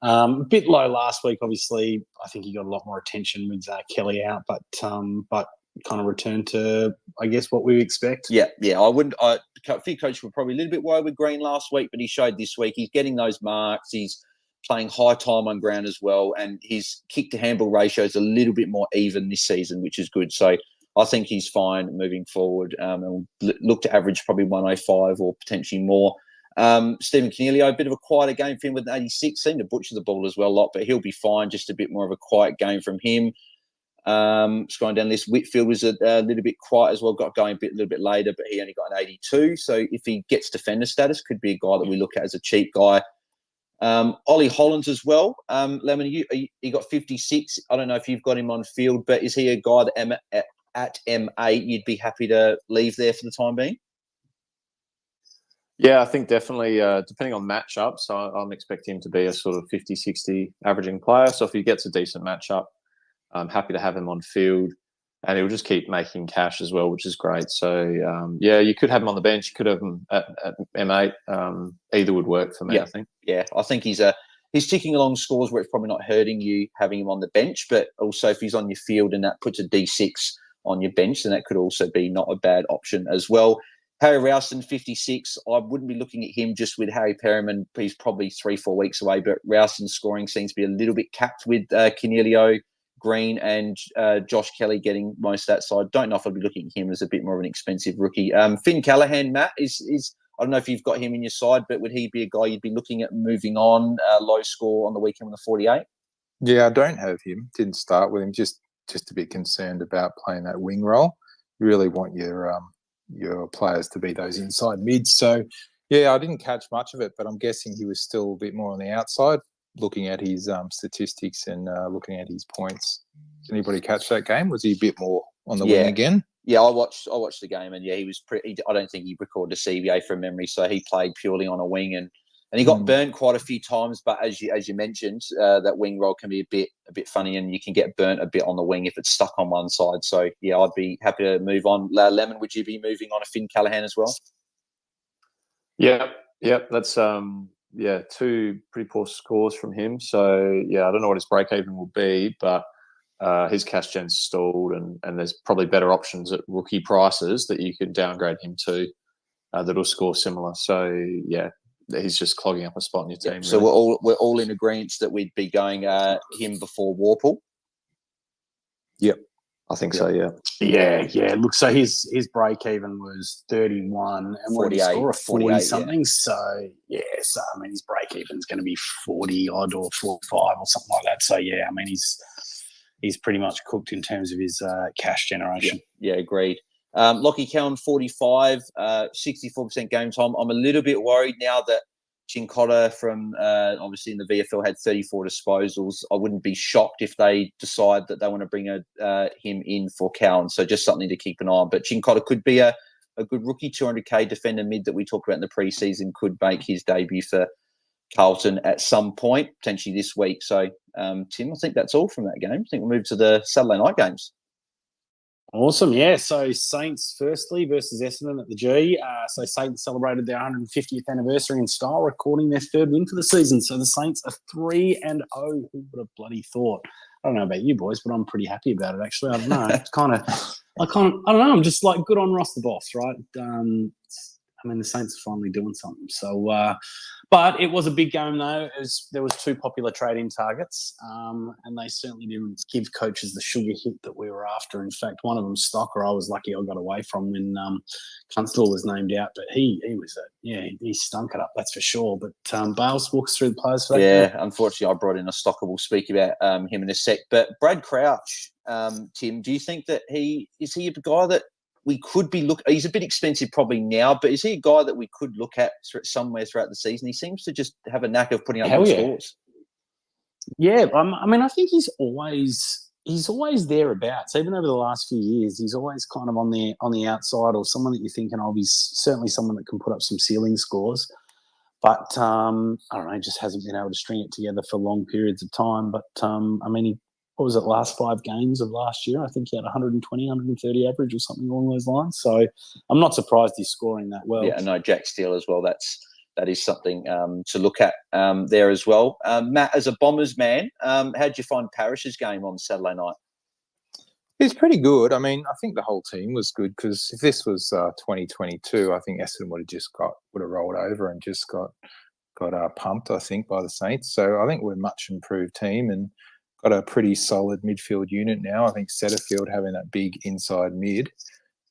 A bit low last week, obviously. I think he got a lot more attention with Kelly out, but kind of returned to, I guess, what we expect. Yeah. I think coach were probably a little bit worried with Green last week, but he showed this week he's getting those marks. He's playing high time on ground as well, and his kick-to-handball ratio is a little bit more even this season, which is good. So I think he's fine moving forward, and look to average probably 105 or potentially more. Stephen Cornelio, a bit of a quieter game for him with an 86. Seemed to butcher the ball as well a lot, but he'll be fine. Just a bit more of a quiet game from him. Scrolling down this, Whitfield was a little bit quiet as well. Got going a little bit later, but he only got an 82. So if he gets defender status, could be a guy that we look at as a cheap guy. Ollie Hollands as well. Lemon, he got 56. I don't know if you've got him on field, but is he a guy that at M8 you'd be happy to leave there for the time being? Yeah, I think definitely, depending on matchups, I'm expecting him to be a sort of 50, 60 averaging player. So if he gets a decent matchup, I'm happy to have him on field, and he'll just keep making cash as well, which is great. So, you could have him on the bench. You could have him at M8. Either would work for me, I think. Yeah, I think he's ticking along scores where it's probably not hurting you having him on the bench, but also if he's on your field and that puts a D6 on your bench, then that could also be not a bad option as well. Harry Ralston, 56. I wouldn't be looking at him just with Harry Perriman. He's probably 3-4 weeks away, but Ralston's scoring seems to be a little bit capped with Cornelio, Green, and Josh Kelly getting most of that side. Don't know if I'd be looking at him as a bit more of an expensive rookie. Finn Callahan, Matt, is I don't know if you've got him in your side, but would he be a guy you'd be looking at moving on? Low score on the weekend with a 48? Yeah, I don't have him. Didn't start with him. Just a bit concerned about playing that wing role. You really want your players to be those inside mids. So, yeah, I didn't catch much of it, but I'm guessing he was still a bit more on the outside, looking at his statistics and looking at his points. Did anybody catch that game? Was he a bit more on the wing again? Yeah, I watched the game, and he was pretty. I don't think he recorded a CBA from memory, so he played purely on a wing, and he got burnt quite a few times. But as you mentioned, that wing role can be a bit funny, and you can get burnt a bit on the wing if it's stuck on one side. So yeah, I'd be happy to move on. Lemon, would you be moving on to Finn Callahan as well? Yeah, that's 2 pretty poor scores from him. So yeah, I don't know what his break even will be, but his cash gen's stalled, and there's probably better options at rookie prices that you could downgrade him to that'll score similar. So yeah, he's just clogging up a spot in your team. So really. we're all in agreement that we'd be going him before Warple. Yep, I think so. Yeah. Look, so his break even was 31, and what did he score? 40 something. Yeah. So so I mean, his break even is going to be 40 odd or 45 or something like that. So yeah, I mean, he's pretty much cooked in terms of his cash generation. Yeah, agreed. Lockie Cowan, 45, 64% game time. I'm a little bit worried now that Cincotta from obviously in the VFL had 34 disposals. I wouldn't be shocked if they decide that they want to bring him in for Cowan. So just something to keep an eye on. But Cincotta could be a good rookie, 200k defender mid that we talked about in the preseason, could make his debut for Carlton at some point, potentially this week. So, Tim, I think that's all from that game. I think we'll move to the Saturday night games. Awesome, yeah. So Saints firstly versus Essendon at the G. So Saints celebrated their 150th anniversary in style, recording their 3rd win for the season. So the Saints are 3-0. Who would have bloody thought? I don't know about you boys, but I'm pretty happy about it. Actually, I don't know. It's I don't know. I'm just like good on Ross the boss, right? I mean, the Saints are finally doing something. So, but it was a big game though. There was 2 popular trade-in targets, and they certainly didn't give coaches the sugar hit that we were after. In fact, one of them, Stocker, I was lucky I got away from when Tunstall was named out, but he was he stunk it up, that's for sure. But Bales, walk us through the players for that. Yeah, unfortunately, I brought in a Stocker. We'll speak about him in a sec. But Brad Crouch, Tim, do you think that is he a guy that we could be he's a bit expensive probably now, but is he a guy that we could look at somewhere throughout the season? He seems to just have a knack of putting up good scores. Yeah, I mean, I think he's always thereabouts. Even over the last few years, he's always kind of on the outside, or someone that you're thinking of. He's certainly someone that can put up some ceiling scores, but I don't know, just hasn't been able to string it together for long periods of time. But I mean, what was it, last 5 games of last year? I think he had 120, 130 average or something along those lines. So I'm not surprised he's scoring that well. Yeah, no, Jack Steele as well. That is something to look at there as well. Matt, as a Bombers man, how did you find Parrish's game on Saturday night? It's pretty good. I mean, I think the whole team was good, because if this was 2022, I think Essendon would have rolled over and just got pumped, I think, by the Saints. So I think we're a much improved team and got a pretty solid midfield unit now. I think Setterfield having that big inside mid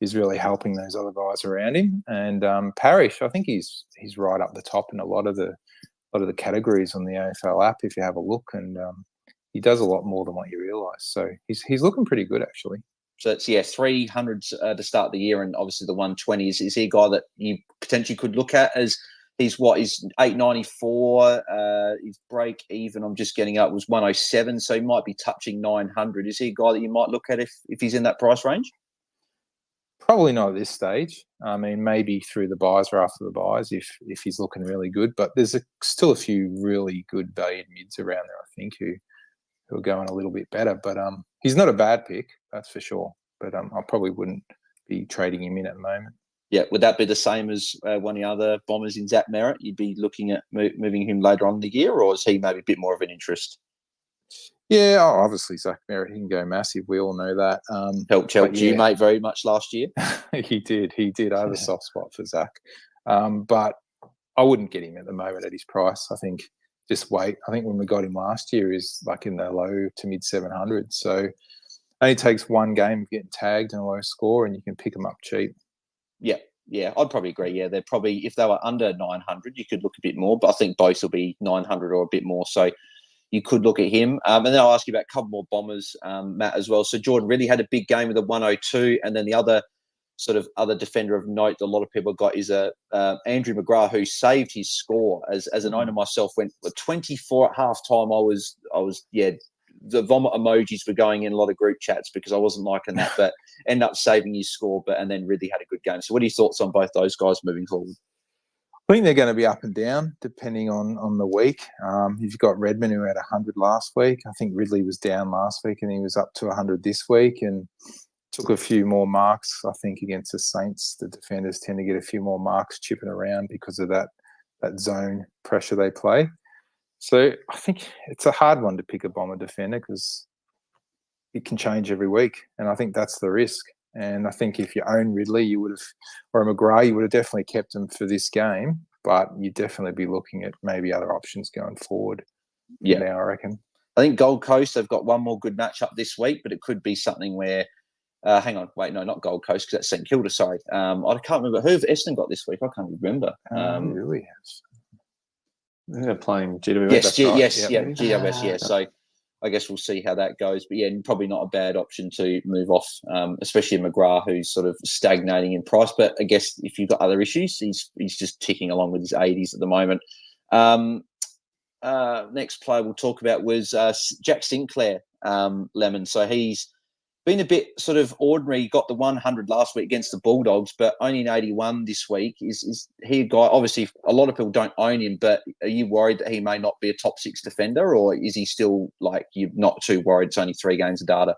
is really helping those other guys around him. And Parrish, I think he's right up the top in a lot of the categories on the AFL app if you have a look, and he does a lot more than what you realise. So he's looking pretty good actually. So it's 300s to start the year, and obviously the 120s. Is he a guy that you potentially could look at as? He's 894. His break even, I'm just getting up, was 107. So he might be touching 900. Is he a guy that you might look at if he's in that price range? Probably not at this stage. I mean, maybe through the buys or after the buys if he's looking really good. But there's still a few really good valued mids around there, I think, who are going a little bit better. But he's not a bad pick, that's for sure. But I probably wouldn't be trading him in at the moment. Yeah, would that be the same as one of the other Bombers in Zach Merritt? You'd be looking at moving him later on in the year, or is he maybe a bit more of an interest? Yeah, obviously Zach Merritt, he can go massive. We all know that. Helped you, mate, very much last year. He did. I have a soft spot for Zach. But I wouldn't get him at the moment at his price. I think just wait. I think when we got him last year is like in the low to mid 700s. So it only takes one game of getting tagged and a low score and you can pick them up cheap. Yeah, I'd probably agree. Yeah, they're probably, if they were under 900, you could look a bit more, but I think both will be 900 or a bit more. So you could look at him. And then I'll ask you about a couple more Bombers, Matt, as well. So Jordan really had a big game with a 102, and then the other defender of note that a lot of people got is Andrew McGrath, who saved his score. As an owner myself, went 24 at half time. I was the vomit emojis were going in a lot of group chats because I wasn't liking that, but ended up saving his score, and then really had a good game. So what are your thoughts on both those guys moving forward? I think they're going to be up and down depending on the week. You've got Redmond, who had 100 last week. I think Ridley was down last week and he was up to 100 this week and took a few more marks, I think, against the Saints. The defenders tend to get a few more marks chipping around because of that zone pressure they play. So I think it's a hard one to pick a Bomber defender because it can change every week, and I think that's the risk. And I think if you own Ridley, you would have, or McGrath, you would have definitely kept him for this game, but you'd definitely be looking at maybe other options going forward. Yeah, now I reckon. I think Gold Coast, they've got one more good matchup this week, but it could be something where, hang on, wait, no, not Gold Coast, because that's St Kilda, sorry. I can't remember. Who have Essendon got this week? I can't remember. Really has. They're playing GWS. Yes, right. GWS, yeah. So I guess we'll see how that goes. But yeah, probably not a bad option to move off, especially McGrath, who's sort of stagnating in price. But I guess if you've got other issues, he's just ticking along with his 80s at the moment. Next player we'll talk about was Jack Sinclair, Lemon. So he's been a bit sort of ordinary. He got the 100 last week against the Bulldogs, but only an 81 this week. Is he a guy? Obviously, a lot of people don't own him, but are you worried that he may not be a top 6 defender, or is he still like you're not too worried? It's only 3 games of data.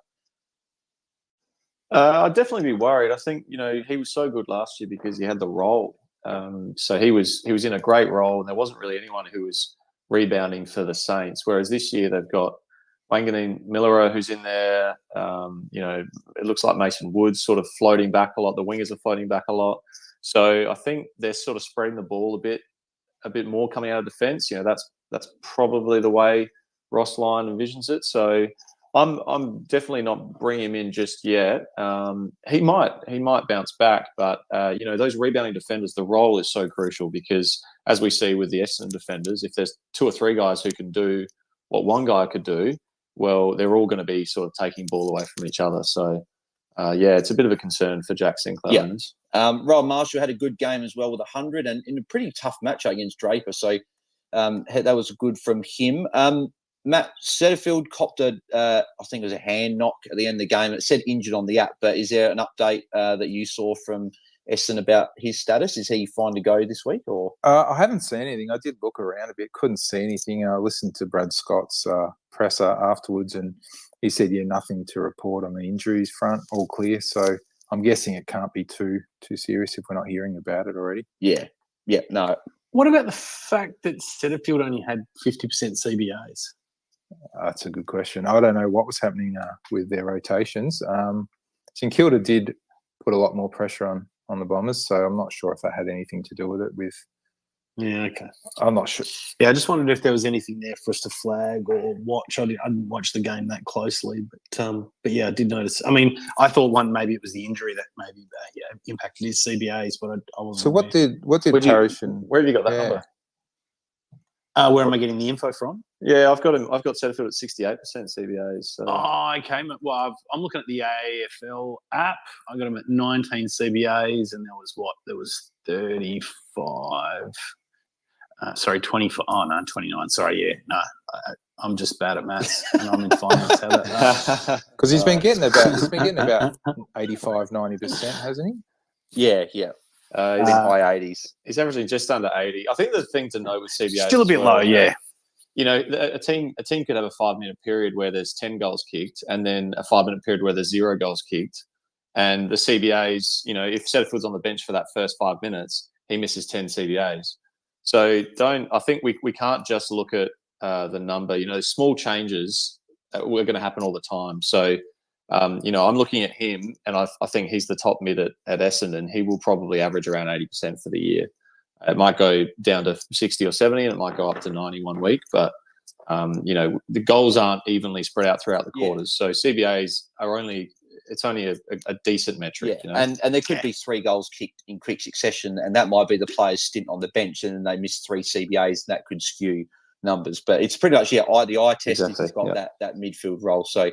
I'd definitely be worried. I think he was so good last year because he had the role. So he was in a great role, and there wasn't really anyone who was rebounding for the Saints. Whereas this year they've got Wanganeen Millera, who's in there. It looks like Mason Woods sort of floating back a lot. The wingers are floating back a lot. So I think they're sort of spreading the ball a bit more coming out of defence. That's probably the way Ross Lyon envisions it. So I'm definitely not bringing him in just yet. He might bounce back, but those rebounding defenders, the role is so crucial because, as we see with the Essendon defenders, if there's 2 or 3 guys who can do what one guy could do, well, they're all going to be sort of taking ball away from each other. So, it's a bit of a concern for Jack Sinclair. Yeah. Rob Marshall had a good game as well with 100 and in a pretty tough match against Draper. So that was good from him. Matt Setterfield copped I think it was a hand knock at the end of the game. It said injured on the app, but is there an update that you saw from Essendon about his status? Is he fine to go this week? Or I haven't seen anything. I did look around a bit, couldn't see anything. I listened to Brad Scott's presser afterwards, and he said, nothing to report on the injuries front, all clear. So I'm guessing it can't be too serious if we're not hearing about it already. Yeah, no. What about the fact that Setterfield only had 50% CBAs? That's a good question. I don't know what was happening with their rotations. St Kilda did put a lot more pressure on the Bombers, so I'm not sure if that had anything to do with it. Yeah, okay. I'm not sure. Yeah, I just wondered if there was anything there for us to flag or watch. I didn't watch the game that closely, but yeah, I did notice. I mean, I thought maybe it was the injury that maybe impacted his CBAs, but I wasn't. So what did Parrish and where have you got that number? Where am I getting the info from? Yeah, I've got Setterfield at 68% CBAs. So. Oh, okay. Well, I'm looking at the AFL app. I got him at 19 CBAs, and there was 35. 25. Oh no, 29. Sorry, yeah, no. I'm just bad at maths, and I'm in finance. Because he's been getting about 85, 90%, hasn't he? Yeah. He's in high 80s. He's averaging just under 80. I think the thing to know with CBA still a bit low, yeah. A team could have a 5-minute period where there's 10 goals kicked, and then a 5-minute period where there's 0 goals kicked. And the CBAs, if Setterfield's on the bench for that first 5 minutes, he misses 10 CBAs. So I think we can't just look at the number. Small changes are going to happen all the time. So. I'm looking at him, and I think he's the top mid at Essendon. He will probably average around 80% for the year. It might go down to 60 or 70, and it might go up to 90 one week. But the goals aren't evenly spread out throughout the quarters. So CBAs are only a decent metric. And there could be 3 goals kicked in quick succession, and that might be the player's stint on the bench, and then they miss 3 CBAs, and that could skew numbers. But it's pretty much the eye test. Exactly. He's got that midfield role. So.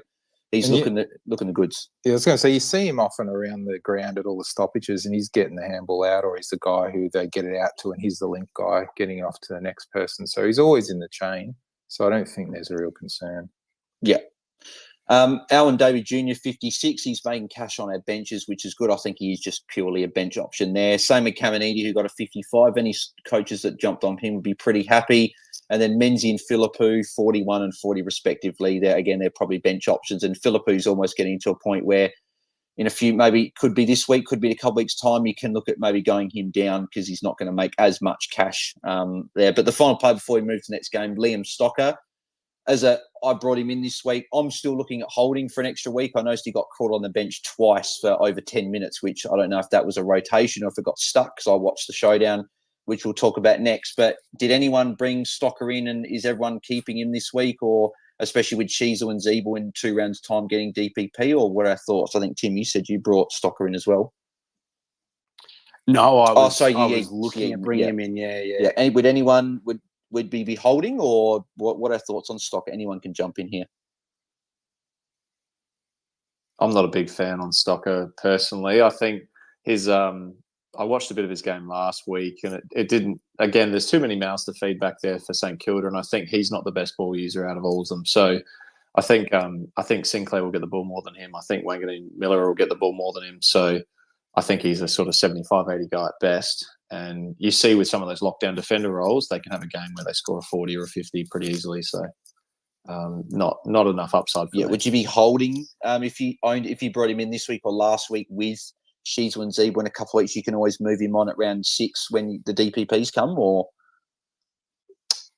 He's looking the goods. Yeah, I was going to say, you see him often around the ground at all the stoppages, and he's getting the handball out, or he's the guy who they get it out to, and he's the link guy getting it off to the next person. So he's always in the chain. So I don't think there's a real concern. Yeah. Alan David Jr., 56. He's making cash on our benches, which is good. I think he's just purely a bench option there. Same with Caminiti, who got a 55. Any coaches that jumped on him would be pretty happy. And then Menzies and Philippou, 41 and 40 respectively. They're probably bench options. And Philippou's almost getting to a point where in a few, maybe could be this week, could be in a couple of weeks' time, you can look at maybe going him down because he's not going to make as much cash there. But the final play before we move to the next game, Liam Stocker. I brought him in this week. I'm still looking at holding for an extra week. I noticed he got caught on the bench twice for over 10 minutes, which I don't know if that was a rotation or if it got stuck because I watched the showdown, which we'll talk about next. But did anyone bring Stocker in, and is everyone keeping him this week, or especially with Sheezel and Zeeble in 2 rounds' time getting DPP, or what are our thoughts? I think, Tim, you said you brought Stocker in as well. No, I was looking at bringing him in, yeah. And would anyone, would be holding, or what are our thoughts on Stocker? Anyone can jump in here. I'm not a big fan on Stocker personally. I think I watched a bit of his game last week, and it didn't. Again, there's too many mouths to feed back there for St Kilda, and I think he's not the best ball user out of all of them. So, I think Sinclair will get the ball more than him. I think Wangan Miller will get the ball more than him. So, I think he's a sort of 75, 80 guy at best. And you see with some of those lockdown defender roles, they can have a game where they score a 40 or a 50 pretty easily. So, not enough upside for them. Would you be holding if you brought him in this week or last week with Sheezel and Zeeble in a couple of weeks? You can always move him on at round 6 when the DPPs come, or?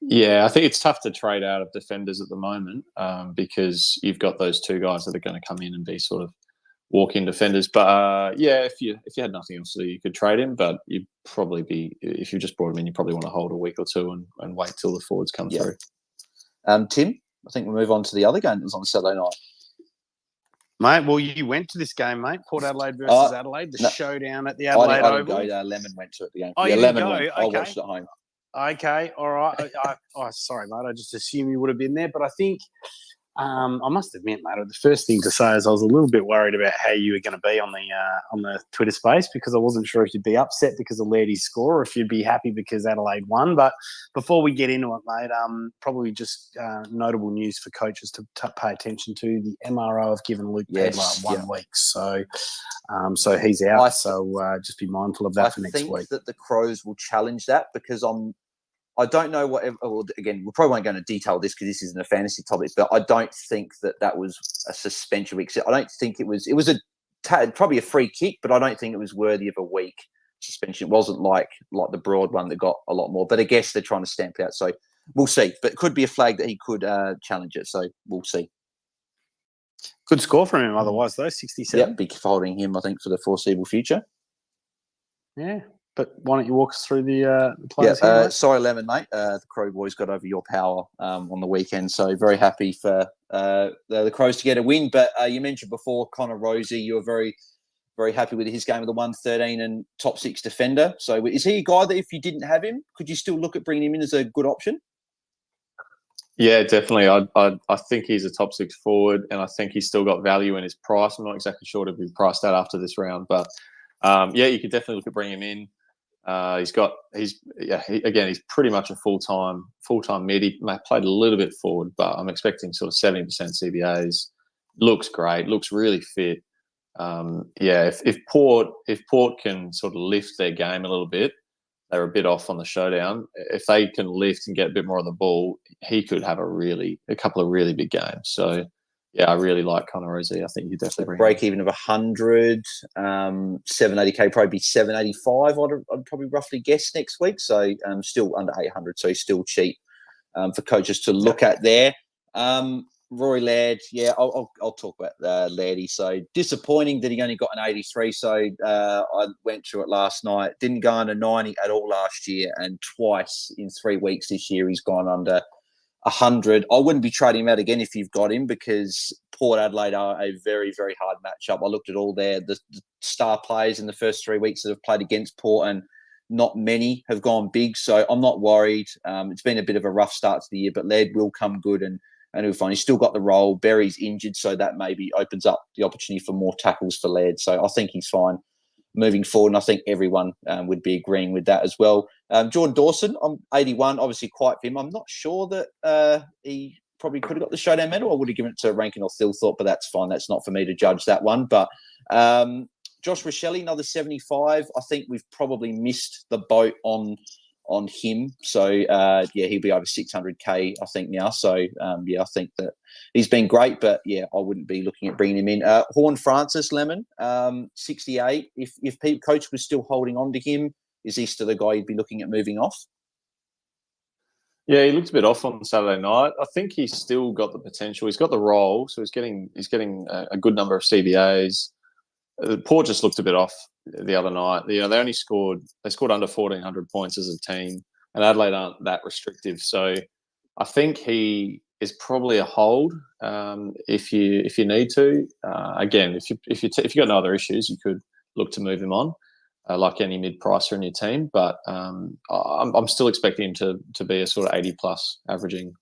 Yeah, I think it's tough to trade out of defenders at the moment because you've got those 2 guys that are going to come in and be sort of walk-in defenders. But if you had nothing else to do, you could trade him. But you'd probably if you just brought him in, you probably want to hold a week or two and wait till the forwards come through. Tim, I think we'll move on to the other game that was on Saturday night. Mate, well, you went to this game, mate. Port Adelaide versus Adelaide, the showdown at the Adelaide I Oval. didn't go. Lemon went to it, the game. Oh, you Lemon didn't go? went. Okay. I watched it at home. Okay, all right. Sorry, mate. I just assumed you would have been there. But I think I must admit, mate, the first thing to say is I was a little bit worried about how you were going to be on the Twitter space, because I wasn't sure if you'd be upset because of Lairdy's score or if you'd be happy because Adelaide won. But before we get into it, mate, probably just notable news for coaches to pay attention to. The MRO have given Luke Pedlar 1 week, so he's out. Just be mindful of that for next week. I think that the Crows will challenge that, because I don't know whatever. Well, again, we probably won't go into detail this because this isn't a fantasy topic, but I don't think that was a suspension week. I don't think it was. It was probably a free kick, but I don't think it was worthy of a week suspension. It wasn't like the Broad one that got a lot more. But I guess they're trying to stamp it out, so we'll see. But it could be a flag that he could challenge it. So we'll see. Good score from him, otherwise, though, 67. Yeah, be holding him, I think, for the foreseeable future. Yeah. But why don't you walk us through the players here, mate? Sorry, Lemon, mate. The Crow boys got over your power on the weekend, so very happy for the Crows to get a win. But you mentioned before Connor Rosie. You were very, very happy with his game of the 113 and top 6 defender. So is he a guy that if you didn't have him, could you still look at bringing him in as a good option? Yeah, definitely. I think he's a top 6 forward, and I think he's still got value in his price. I'm not exactly sure to be priced out after this round, but you could definitely look at bringing him in. He's pretty much a full-time mid. He played a little bit forward, but I'm expecting sort of 70% CBAs. Looks great. Looks really fit. If Port can sort of lift their game a little bit, they're a bit off on the showdown. If they can lift and get a bit more on the ball, he could have a couple of really big games. So, yeah, I really like Connor Rosie. I think you definitely break even of 100, 780k, probably be 785. I'd probably roughly guess next week. So still under 800, so he's still cheap for coaches to look at there. Rory Laird, I'll talk about Lairdy. So disappointing that he only got an 83. So I went through it last night. Didn't go under 90 at all last year, and twice in 3 weeks this year he's gone under 100. I wouldn't be trading him out again if you've got him, because Port Adelaide are a very, very hard matchup. I looked at all the star players in the first 3 weeks that have played against Port, and not many have gone big. So I'm not worried. It's been a bit of a rough start to the year, but Laird will come good and he'll find he's still got the role. Berry's injured, so that maybe opens up the opportunity for more tackles for Laird. So I think he's fine moving forward, and I think everyone would be agreeing with that as well. Jordan Dawson, I'm 81, obviously quite for him. I'm not sure that he probably could have got the showdown medal. I would have given it to Rankin or Thilthorpe, but that's fine. That's not for me to judge that one. But Josh Rochelle, another 75. I think we've probably missed the boat on him. So, he'll be over 600k, I think, now. So, I think that he's been great, but, I wouldn't be looking at bringing him in. Horn Francis, Lemon, 68. If Pete Coach was still holding on to him, is he still the guy you'd be looking at moving off? Yeah, he looked a bit off on Saturday night. I think he's still got the potential. He's got the role, so he's getting a good number of CBAs. Port just looked a bit off the other night. They scored under 1,400 points as a team, and Adelaide aren't that restrictive. So I think he is probably a hold if you need to. Again, if you got no other issues, you could look to move him on, like any mid-pricer in your team. But I'm still expecting him to be a sort of 80+ averaging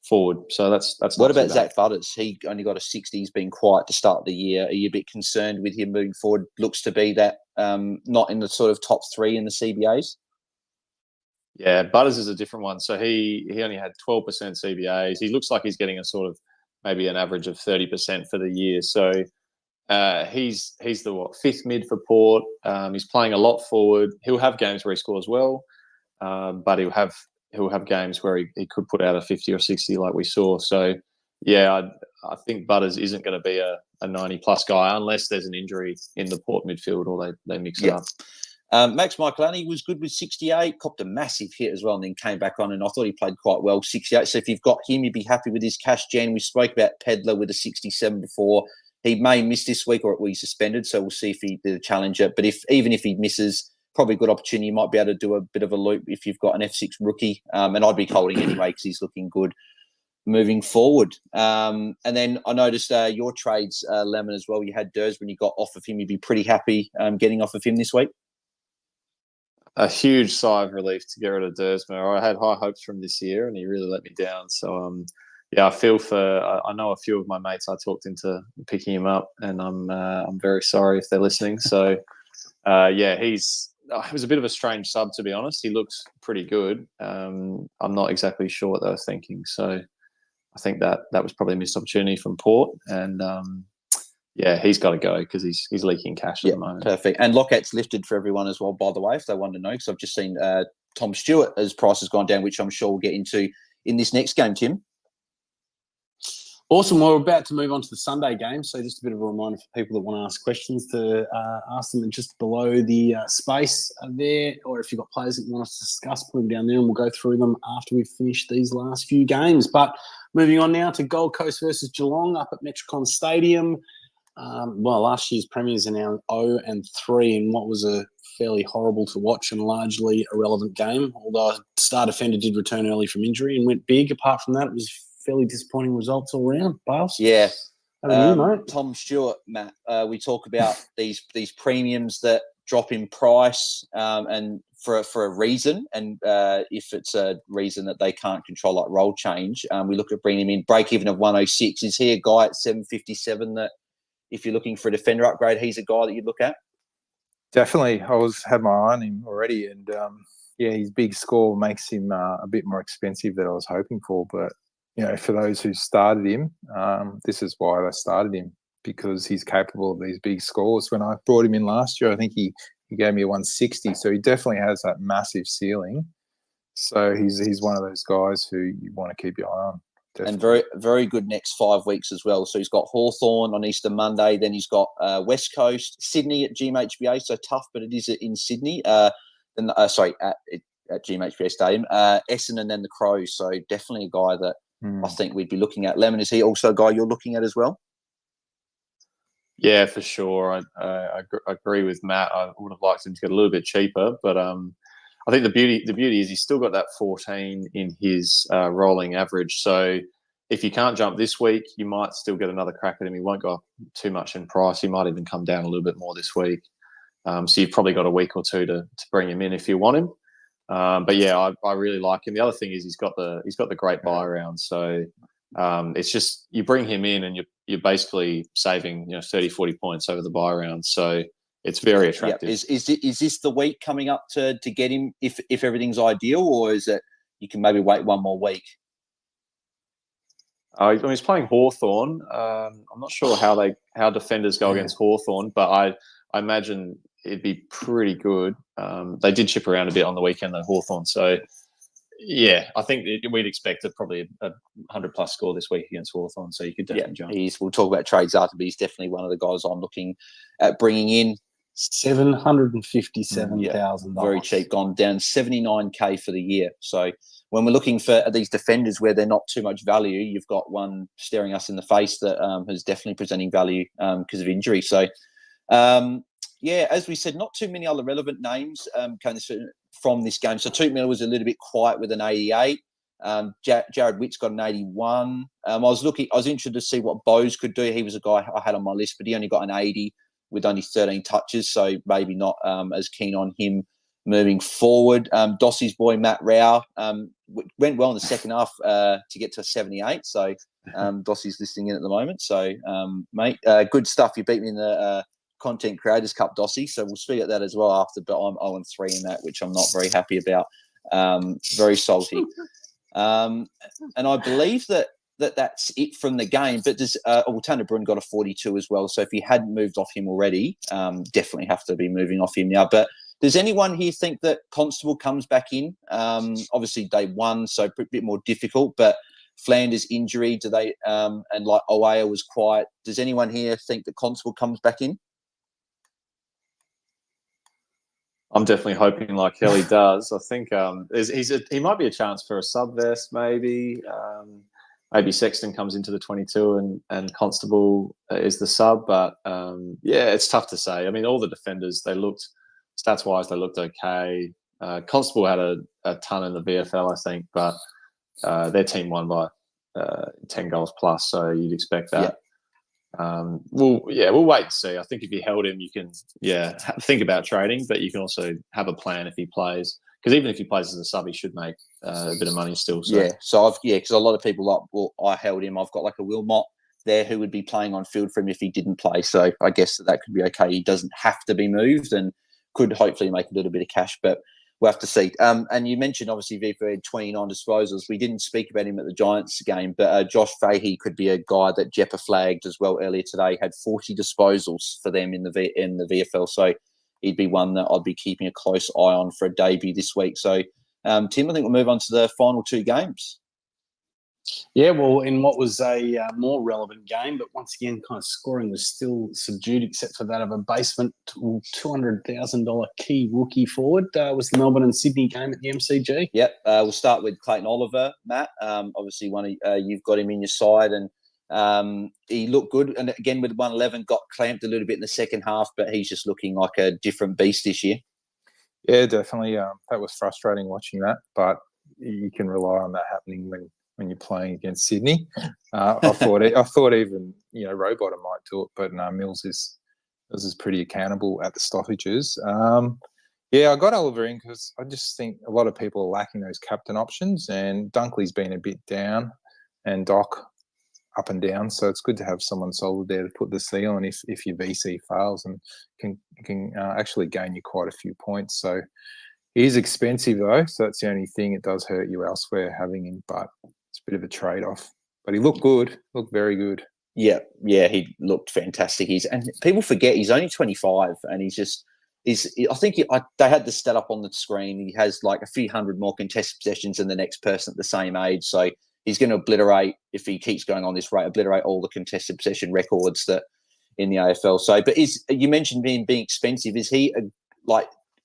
forward. So that's what about Zach Butters? He only got a 60. He's been quiet to start the year. Are you a bit concerned with him moving forward? Looks to be that not in the sort of top 3 in the CBAs. Yeah, Butters is a different one. So he only had 12% CBAs. He looks like he's getting a sort of maybe an average of 30% for the year. So he's the 5th mid for Port. He's playing a lot forward. He'll have games where he scores well, but he'll have games where he could put out a 50 or 60 like we saw. So, I think Butters isn't going to be a 90+ guy unless there's an injury in the Port midfield or they mix it up. Max Michelani was good with 68, copped a massive hit as well, and then came back on, and I thought he played quite well, 68. So if you've got him, you'd be happy with his cash gen. We spoke about Pedlar with a 67 before. He may miss this week or he's suspended, so we'll see if he did a challenger. But even if he misses, probably a good opportunity. You might be able to do a bit of a loop if you've got an F6 rookie. And I'd be holding anyway because he's looking good moving forward. And then I noticed your trades, Lemon, as well. You had Durs when you got off of him. You'd be pretty happy getting off of him this week. A huge sigh of relief to get rid of Dersmer. I had high hopes from this year, and he really let me down. So, yeah, I feel for. I know a few of my mates I talked into picking him up, and I'm very sorry if they're listening. So, yeah, it was a bit of a strange sub, to be honest. He looks pretty good. I'm not exactly sure what they were thinking. So, I think that was probably a missed opportunity from Port, and yeah, he's got to go because he's leaking cash at the moment. Perfect. And Locket's lifted for everyone as well, by the way, if they want to know, because I've just seen Tom Stewart as price has gone down, which I'm sure we'll get into in this next game, Tim. Awesome. Well, we're about to move on to the Sunday game. So just a bit of a reminder for people that want to ask questions to ask them just below the space there. Or if you've got players that you want us to discuss, put them down there and we'll go through them after we've finished these last few games. But moving on now to Gold Coast versus Geelong up at Metricon Stadium. Well, last year's premiers are now 0-3 in what was a fairly horrible to watch and largely irrelevant game. Although a star defender did return early from injury and went big. Apart from that, it was fairly disappointing results all round. Bales? Yeah. How are you, mate? Tom Stewart, Matt. We talk about these premiums that drop in price and for a reason. And if it's a reason that they can't control, like role change, we look at bringing him in. Break even of 106. Is he a guy at 757 that, if you're looking for a defender upgrade, he's a guy that you'd look at? Definitely. Had my eye on him already. And, yeah, his big score makes him a bit more expensive than I was hoping for. But, you know, for those who started him, this is why they started him, because he's capable of these big scores. When I brought him in last year, I think he gave me a 160. So he definitely has that massive ceiling. So he's one of those guys who you want to keep your eye on. Definitely. And very, very good next 5 weeks as well. So he's got Hawthorn on Easter Monday. Then he's got West Coast, Sydney at GMHBA. So tough, but it is in Sydney. At GMHBA Stadium. Essendon and then the Crows. So definitely a guy that I think we'd be looking at. Lemon, is he also a guy you're looking at as well? Yeah, for sure. I agree with Matt. I would have liked him to get a little bit cheaper, but I think the beauty is he's still got that 14 in his rolling average. So if you can't jump this week, you might still get another crack at him. He won't go up too much in price. He might even come down a little bit more this week. So you've probably got a week or two to bring him in if you want him. But yeah, I really like him. The other thing is he's got the great buy around. So it's just you bring him in and you're basically saving 30, 40 points over the buy round. So it's very attractive. Yeah. Is this the week coming up to get him if everything's ideal, or is it you can maybe wait one more week? He's playing Hawthorn. I'm not sure how defenders go against Hawthorn, but I imagine it'd be pretty good. They did chip around a bit on the weekend, though, Hawthorn. So yeah, I think we'd expect probably a 100+ score this week against Hawthorn. So you could definitely jump. We'll talk about trades after, but he's definitely one of the guys I'm looking at bringing in. $757,000. Very cheap, gone down 79K for the year. So when we're looking for these defenders where they're not too much value, you've got one staring us in the face that is definitely presenting value because of injury. So, as we said, not too many other relevant names from this game. So Toot Miller was a little bit quiet with an 88. Jared Witt's got an 81. I was interested to see what Bose could do. He was a guy I had on my list, but he only got an 80 with only 13 touches, so maybe not as keen on him moving forward. Dossie's boy, Matt Rao, went well in the second half to get to 78, so Dossie's listening in at the moment. So, mate, good stuff. You beat me in the Content Creators Cup, Dossie, so we'll speak at that as well after, but I'm 0-3 in that, which I'm not very happy about. Very salty. And I believe that's it from the game. But there's Tanner Brun got a 42 as well. So if you hadn't moved off him already, definitely have to be moving off him now. But does anyone here think that Constable comes back in? Obviously day one, so a bit more difficult. But Flanders injury, do they? And like Oaya was quiet. Does anyone here think that Constable comes back in? I'm definitely hoping like Kelly does. I think he might be a chance for a sub vest maybe. maybe Sexton comes into the 22 and Constable is the sub. But it's tough to say. I mean, all the defenders, they looked stats-wise, they looked okay. Constable had a ton in the VFL, I think, but their team won by 10 goals plus, so you'd expect that. We'll wait and see. I think if you held him, you can think about trading, but you can also have a plan if he plays. Because even if he plays as a sub, he should make a bit of money still. So. Yeah, so because a lot of people I held him. I've got like a Wilmot there who would be playing on field for him if he didn't play. So I guess that could be okay. He doesn't have to be moved and could hopefully make a little bit of cash, but we'll have to see. And you mentioned obviously Viva had 29 disposals. We didn't speak about him at the Giants game, but Josh Fahey could be a guy that Jeppa flagged as well earlier today. Had 40 disposals for them in the VFL. So he'd be one that I'd be keeping a close eye on for a debut this week. So, Tim, I think we'll move on to the final two games. Yeah, well, in what was a more relevant game, but once again, kind of scoring was still subdued, except for that of a basement $200,000 key rookie forward. Was the Melbourne and Sydney game at the MCG? Yep, we'll start with Clayton Oliver, Matt. Obviously, you've got him in your side, and he looked good. And again, with 111, got clamped a little bit in the second half, but he's just looking like a different beast this year. Yeah, definitely. That was frustrating watching that, but you can rely on that happening when you're playing against Sydney. I thought even Rowbottom might do it, but Mills is pretty accountable at the stoppages. I got Oliver in because I just think a lot of people are lacking those captain options, and Dunkley's been a bit down, and Doc up and down. So it's good to have someone solid there to put the seal on if your VC fails, and can actually gain you quite a few points. So he is expensive though, so that's the only thing. It does hurt you elsewhere having him, but it's a bit of a trade-off. But he looked good, looked very good. Yeah, he looked fantastic. And people forget he's only 25, and I think they had the stat up on the screen. He has like a few hundred more contested possessions than the next person at the same age. So he's going to obliterate, if he keeps going on this rate, obliterate all the contested possession records that in the AFL. So, but you mentioned being expensive. Is he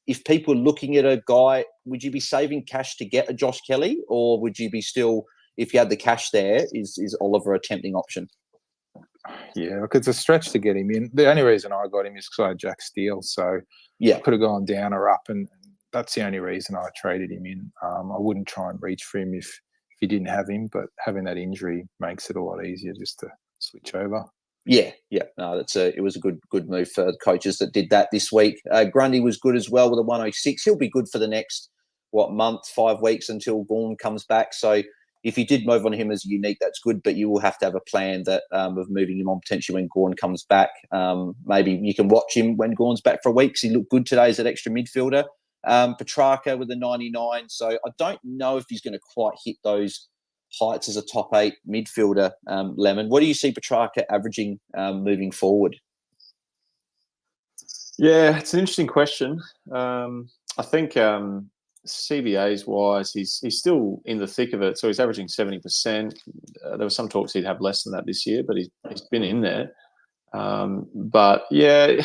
if people are looking at a guy, would you be saving cash to get a Josh Kelly, or would you be still, if you had the cash there, is Oliver a tempting option? Yeah, look, it's a stretch to get him in. The only reason I got him is because I had Jack Steele. So I could have gone down or up, and that's the only reason I traded him in. I wouldn't try and reach for him if you didn't have him, but having that injury makes it a lot easier just to switch over. Yeah. No, it was a good move for the coaches that did that this week. Grundy was good as well with a 106. He'll be good for the next 5 weeks until Gawn comes back. So if you did move on him as unique, that's good, but you will have to have a plan that of moving him on potentially when Gawn comes back. Maybe you can watch him when Gawn's back for a week because he looked good today as an extra midfielder. Petrarca with a 99. So I don't know if he's going to quite hit those heights as a top 8 midfielder, Lemon. What do you see Petrarca averaging moving forward? Yeah, it's an interesting question. I think CBAs wise, he's still in the thick of it. So he's averaging 70%. There were some talks he'd have less than that this year, but he's been in there. But yeah,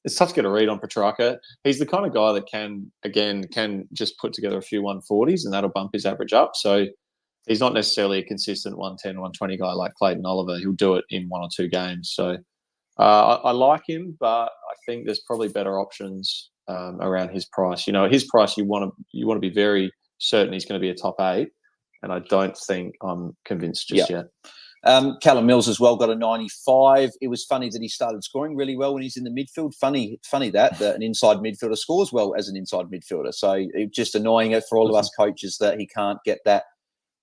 it's tough to get a read on Petrarca. He's the kind of guy that can just put together a few 140s and that'll bump his average up. So he's not necessarily a consistent 110, 120 guy like Clayton Oliver. He'll do it in 1 or 2 games. So I like him, but I think there's probably better options around his price. His price, you want to be very certain he's going to be a top 8, and I don't think I'm convinced just yet. Callum Mills as well got a 95. It was funny that he started scoring really well when he's in the midfield. Funny that an inside midfielder scores well as an inside midfielder. So it's just annoying for all of us coaches that he can't get that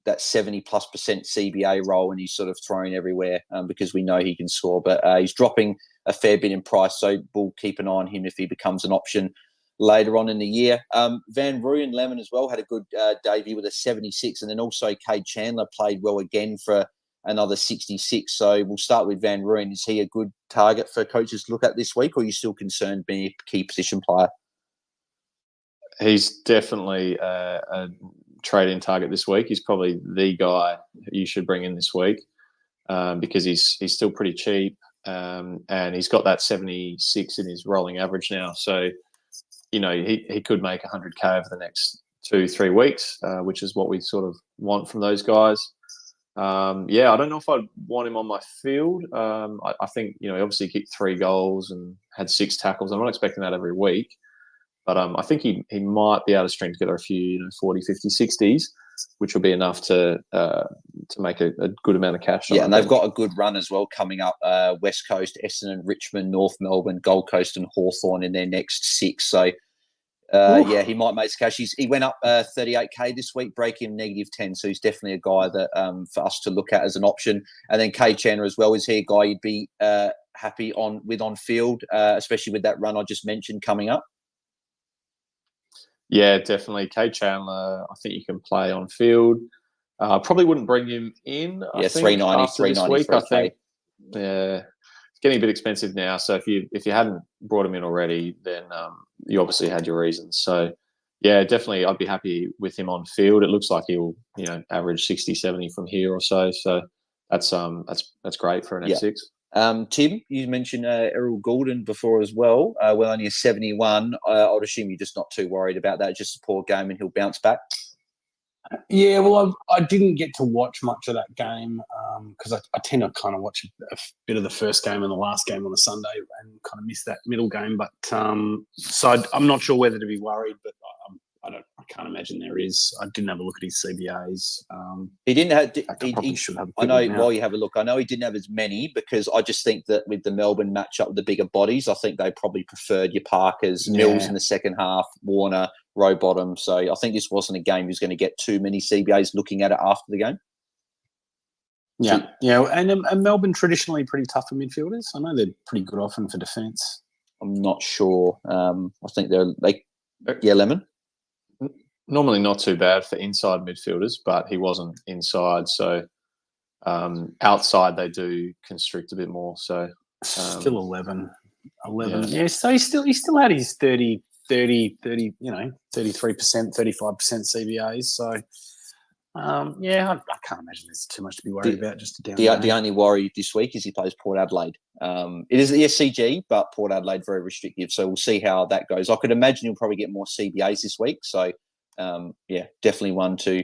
70+% CBA role and he's sort of thrown everywhere because we know he can score. But he's dropping a fair bit in price, so we'll keep an eye on him if he becomes an option later on in the year. Van Rooyen Lemon as well had a good debut with a 76, and then also Cade Chandler played well again for another 66. So we'll start with Van Rooyen. Is he a good target for coaches to look at this week, or are you still concerned being a key position player? He's definitely a trade-in target this week. He's probably the guy you should bring in this week because he's still pretty cheap and he's got that 76 in his rolling average now. So, he could make 100K over the next 2-3 weeks, which is what we sort of want from those guys. I don't know if I'd want him on my field. I think, he obviously kicked 3 goals and had 6 tackles. I'm not expecting that every week, but I think he might be able to string together a few, 40, 50, 60s, which will be enough to make a good amount of cash. Yeah, and they've got a good run as well coming up. West Coast, Essendon, Richmond, North Melbourne, Gold Coast and Hawthorn in their next 6. So, he might make some cash. He went up 38K this week, breaking -10. So he's definitely a guy that for us to look at as an option. And then Kay Chandler as well. Is he a guy you'd be happy on field, especially with that run I just mentioned coming up? Yeah, definitely. Kay Chandler, I think you can play on field. Probably wouldn't bring him in. Yeah, 390 I think. Yeah, it's getting a bit expensive now. So if you hadn't brought him in already, then you obviously had your reasons. So yeah, definitely, I'd be happy with him on field. It looks like he'll average 60, 70 from here or so. So that's great for an F6. Tim, you mentioned Errol Goulden before as well. Only a 71. I'd assume you're just not too worried about that. Just a poor game and he'll bounce back. Yeah, well, I didn't get to watch much of that game because I tend to kind of watch a bit of the first game and the last game on a Sunday and kind of miss that middle game. But so I'm not sure whether to be worried, but I can't imagine there is. I didn't have a look at his CBAs. He didn't have. He should have. I know. While you have a look, I know he didn't have as many because I just think that with the Melbourne matchup with the bigger bodies, I think they probably preferred your Parkers, Mills in the second half, Warner, Rowbottom. So I think this wasn't a game he was going to get too many CBAs looking at it after the game. Yeah, and Melbourne traditionally pretty tough for midfielders. I know they're pretty good often for defence. I'm not sure. I think Lemon. Normally not too bad for inside midfielders, but he wasn't inside. So outside they do constrict a bit more. So still 11. Yeah, so he still had his 30, 33%, 35% CBAs. So I can't imagine there's too much to be worried about. Just the only worry this week is he plays Port Adelaide. It is the SCG, but Port Adelaide very restrictive. So we'll see how that goes. I could imagine he'll probably get more CBAs this week. So definitely one to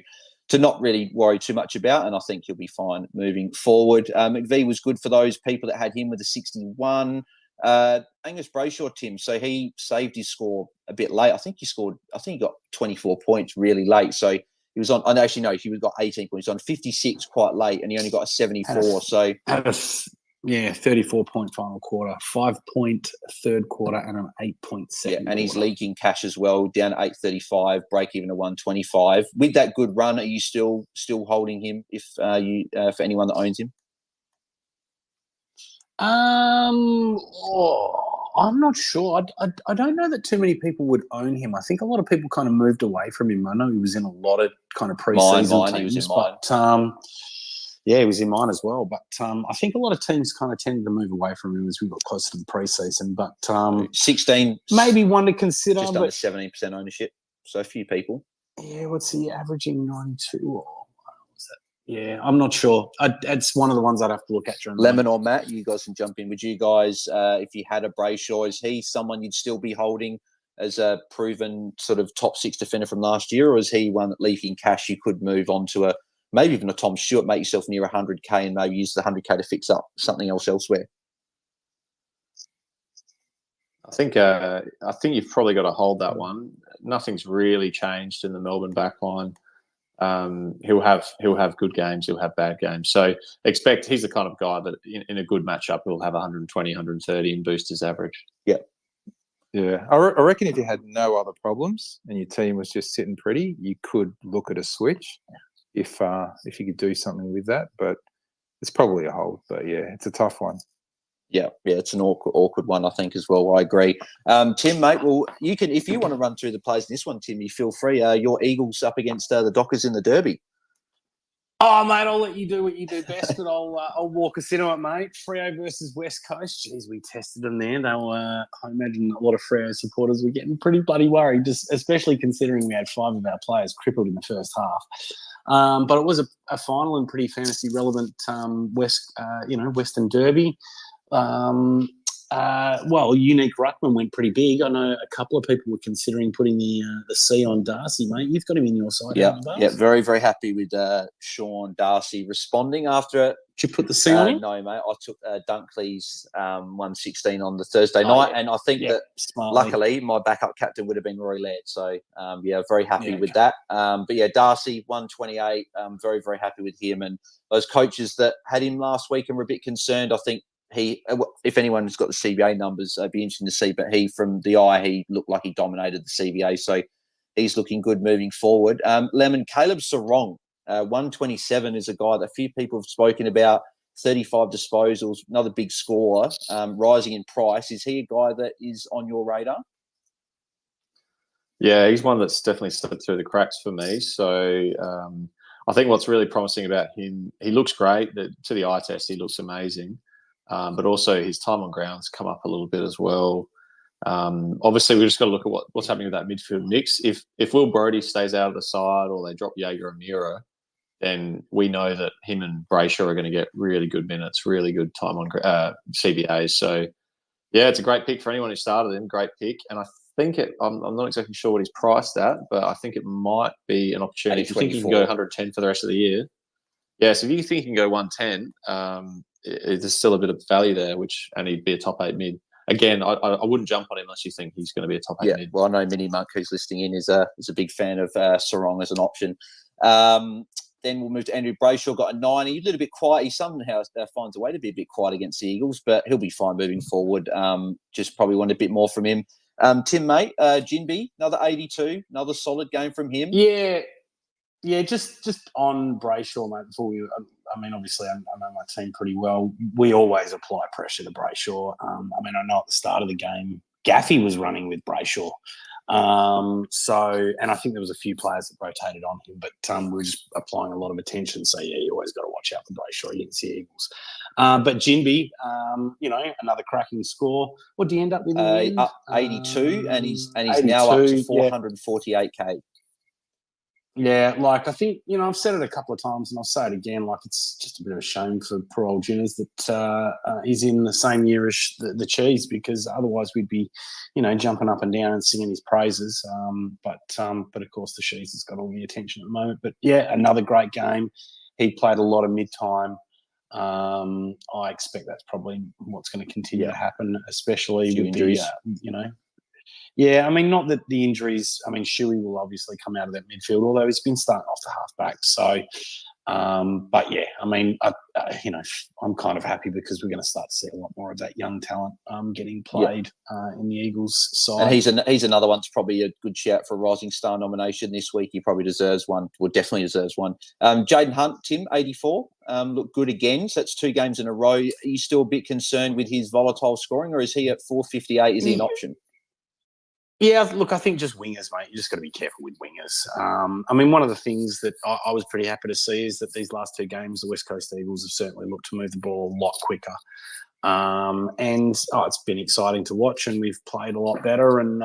not really worry too much about, and I think he'll be fine moving forward. McVee was good for those people that had him with a 61. Angus Brayshaw, Tim, so he saved his score a bit late. I think he got 24 points really late. So he was on. I actually know he got 18 points. He was on 56 quite late, and he only got a 74. 34-point final quarter, 5-point third quarter, and an 8-point second. Yeah, and he's leaking cash as well, down 835, break even to 125. With that good run, are you still holding him if for anyone that owns him? I'm not sure. I don't know that too many people would own him. I think a lot of people kind of moved away from him. I know he was in a lot of kind of pre-season teams, he was in mine. Yeah, he was in mine as well. But I think a lot of teams kind of tended to move away from him as we got closer to the pre-season. But 16, maybe one to consider. Just under 17% ownership. So a few people. Yeah, what's he averaging? 92 or was that? Yeah, I'm not sure. It's one of the ones I'd have to look at. Lemon or Matt, you guys can jump in. Would you guys, if you had a Brayshaw, is he someone you'd still be holding as a proven sort of top 6 defender from last year, or is he one that leaking cash you could move on to maybe even a Tom Stewart, make yourself near 100K and maybe use the 100K to fix up something else elsewhere? I think you've probably got to hold that one. Nothing's really changed in the Melbourne backline. He'll have good games. He'll have bad games. So expect he's the kind of guy that in a good matchup he'll have 120, 130 and boost his average. Yeah. I reckon if you had no other problems and your team was just sitting pretty, you could look at a switch if you could do something with that. But it's probably a hold. But yeah, it's a tough one. Yeah, it's an awkward one, I think, as well. I agree. Tim, mate, well, you can, if you want to run through the plays in this one, Tim, you feel free. Your Eagles up against the Dockers in the Derby. Oh, mate, I'll let you do what you do best, but I'll walk us into it, mate. Freo versus West Coast. Jeez, we tested them there. They were, I imagine a lot of Freo supporters were getting pretty bloody worried, just especially considering we had 5 of our players crippled in the first half. But it was a final and pretty fantasy relevant Western Derby. Unique Ruckman went pretty big. I know a couple of people were considering putting the C on Darcy, mate. You've got him in your side, haven't you, Yeah, very, very happy with Sean Darcy responding after. Did you put the C on him? No, mate. I took Dunkley's 116 on the Thursday night, and I think that luckily my backup captain would have been Roy Laird. So, very happy with that. But yeah, Darcy 128. Very, very happy with him, and those coaches that had him last week and were a bit concerned. I think if anyone's got the CBA numbers, it'd be interesting to see. But he looked like he dominated the CBA, so he's looking good moving forward. Lemon, Caleb Sarong. 127 is a guy that a few people have spoken about, 35 disposals, another big scorer, rising in price. Is he a guy that is on your radar? Yeah, he's one that's definitely slipped through the cracks for me. So I think what's really promising about him, he looks great. To the eye test, he looks amazing. But also his time on ground's come up a little bit as well. Obviously, we've just got to look at what's happening with that midfield mix. If Will Brodie stays out of the side or they drop Jaeger and Mira, then we know that him and Brayshaw are going to get really good minutes, really good time on CBAs. So, yeah, it's a great pick for anyone who started him. Great pick. And I think I'm not exactly sure what he's priced at, but I think it might be an opportunity if you think he can go 110 for the rest of the year. Yeah, so if you think he can go 110, there's still a bit of value there, and he'd be a top 8 mid. Again, I wouldn't jump on him unless you think he's going to be a top 8 mid. Well, I know Mini Monk, who's listening in, is a big fan of Sarong as an option. Then we'll move to Andrew Brayshaw, got a 90. A little bit quiet. He somehow finds a way to be a bit quiet against the Eagles, but he'll be fine moving forward. Just probably want a bit more from him. Tim, mate, Jinby, another 82, another solid game from him. Yeah, just on Brayshaw, mate, before obviously I know my team pretty well. We always apply pressure to Brayshaw. I know at the start of the game, Gaffey was running with Brayshaw. And I think there was a few players that rotated on him, but we were just applying a lot of attention. So, yeah, you always got to watch out for Brayshaw against the Eagles. But Jinby, another cracking score. What did he end up with in the end? 82, and he's now up to 448K. Yeah, I think, I've said it a couple of times and I'll say it again, it's just a bit of a shame for poor old Jinners that he's in the same year as the Cheese, because otherwise we'd be, jumping up and down and singing his praises. But of course the Cheese has got all the attention at the moment. But yeah, another great game. He played a lot of mid-time. I expect that's probably what's going to continue to happen, especially with injuries. Yeah, not that the injuries. Shuey will obviously come out of that midfield, although he's been starting off the halfback. So, but yeah, I'm kind of happy because we're going to start to see a lot more of that young talent getting played in the Eagles side. And he's another one that's probably a good shout for a Rising Star nomination this week. He probably deserves one. Well, definitely deserves one. Jaden Hunt, Tim, 84, looked good again. So that's 2 games in a row. Are you still a bit concerned with his volatile scoring, or is he at 458? Is he an option? Yeah, look, I think just wingers, mate. You just got to be careful with wingers. One of the things that I was pretty happy to see is that these last 2 games, the West Coast Eagles have certainly looked to move the ball a lot quicker. It's been exciting to watch, and we've played a lot better. And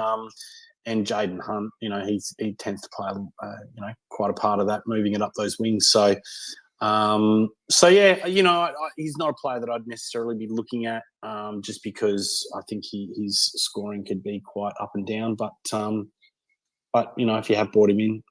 Jaden Hunt, he tends to play, quite a part of that, moving it up those wings. So, yeah, he's not a player that I'd necessarily be looking at, just because I think his scoring could be quite up and down. But if you have brought him in,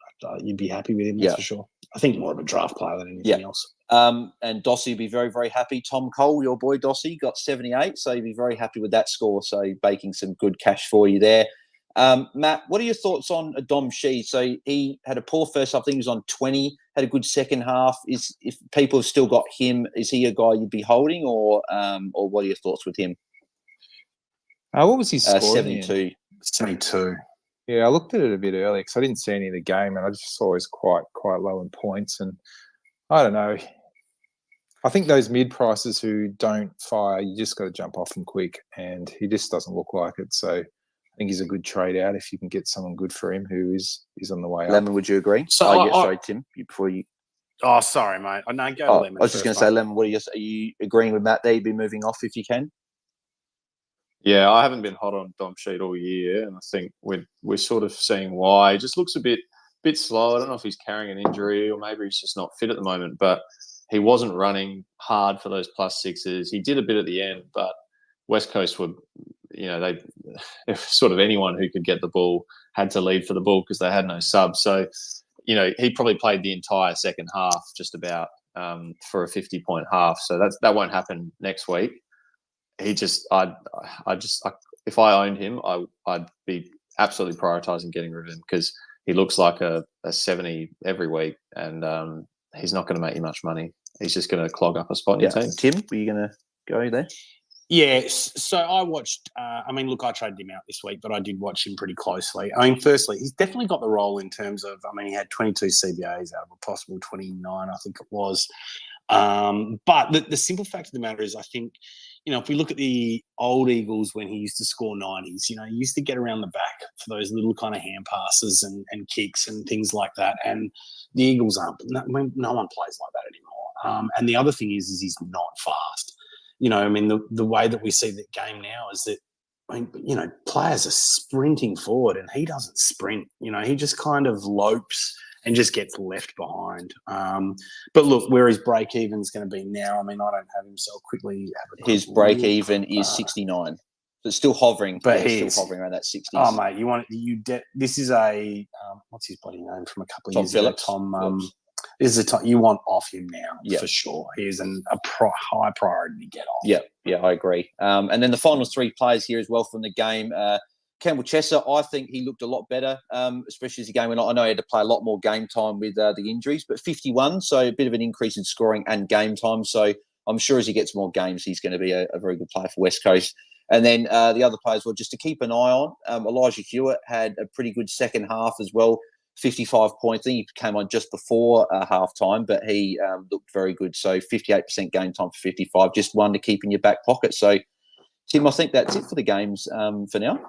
you'd be happy with him, that's for sure. I think more of a draft player than anything else. And Dossie would be very, very happy. Tom Cole, your boy Dossie, got 78, so he'd be very happy with that score. So baking some good cash for you there. Matt, what are your thoughts on Dom Sheed? So he had a poor first half. I think he was on 20, had a good second half. If people have still got him, is he a guy you'd be holding, or what are your thoughts with him? What was his score? 72. 72. Yeah, I looked at it a bit earlier because I didn't see any of the game, and I just saw it was quite low in points. And I don't know. I think those mid prices who don't fire, you just got to jump off them quick, and he just doesn't look like it. So I think he's a good trade out if you can get someone good for him who is on the way up. Lemon, would you agree? So sorry, Tim, before you. Oh, sorry, mate. No, go to Lemon. I was just going to say, Lemon, are you agreeing with Matt there? You'd be moving off if you can? Yeah, I haven't been hot on Dom Sheed all year, and I think we're sort of seeing why. He just looks a bit slow. I don't know if he's carrying an injury or maybe he's just not fit at the moment, but he wasn't running hard for those +6s. He did a bit at the end, but West Coast were, if sort of anyone who could get the ball had to lead for the ball because they had no subs. So, he probably played the entire second half just about for a 50-point half. So that won't happen next week. If I owned him, I'd be absolutely prioritizing getting rid of him because he looks like a 70 every week, and he's not going to make you much money. He's just going to clog up a spot in your team. Tim, were you going to go there? Yes. So I watched, I traded him out this week, but I did watch him pretty closely. I mean, firstly, he's definitely got the role in terms of, he had 22 CBAs out of a possible 29, I think it was. But the simple fact of the matter is, I think, if we look at the old Eagles when he used to score 90s, he used to get around the back for those little kind of hand passes and kicks and things like that. And the Eagles no one plays like that anymore. And the other thing is he's not fast. The way that we see the game now is that, players are sprinting forward and he doesn't sprint. He just kind of lopes and just gets left behind. But look, where his break-even is going to be now, I don't have him so quickly. His break-even is 69. So it's still hovering. But he's still hovering around that 60s. Oh, mate, this is a, what's his bloody name from a couple of years Phillips. ago? Tom, this is you want off him now for sure. He is a high priority to get off. Yeah, I agree. And then the final three players here as well from the game. Campbell Chesser, I think he looked a lot better, especially as the game went on. I know he had to play a lot more game time with the injuries, but 51, so a bit of an increase in scoring and game time. So I'm sure as he gets more games, he's going to be a very good player for West Coast. And then the other players, just to keep an eye on, Elijah Hewitt had a pretty good second half as well. 55 points. I think he came on just before halftime, but he looked very good. So 58% game time for 55, just one to keep in your back pocket. So, Tim, I think that's it for the games for now.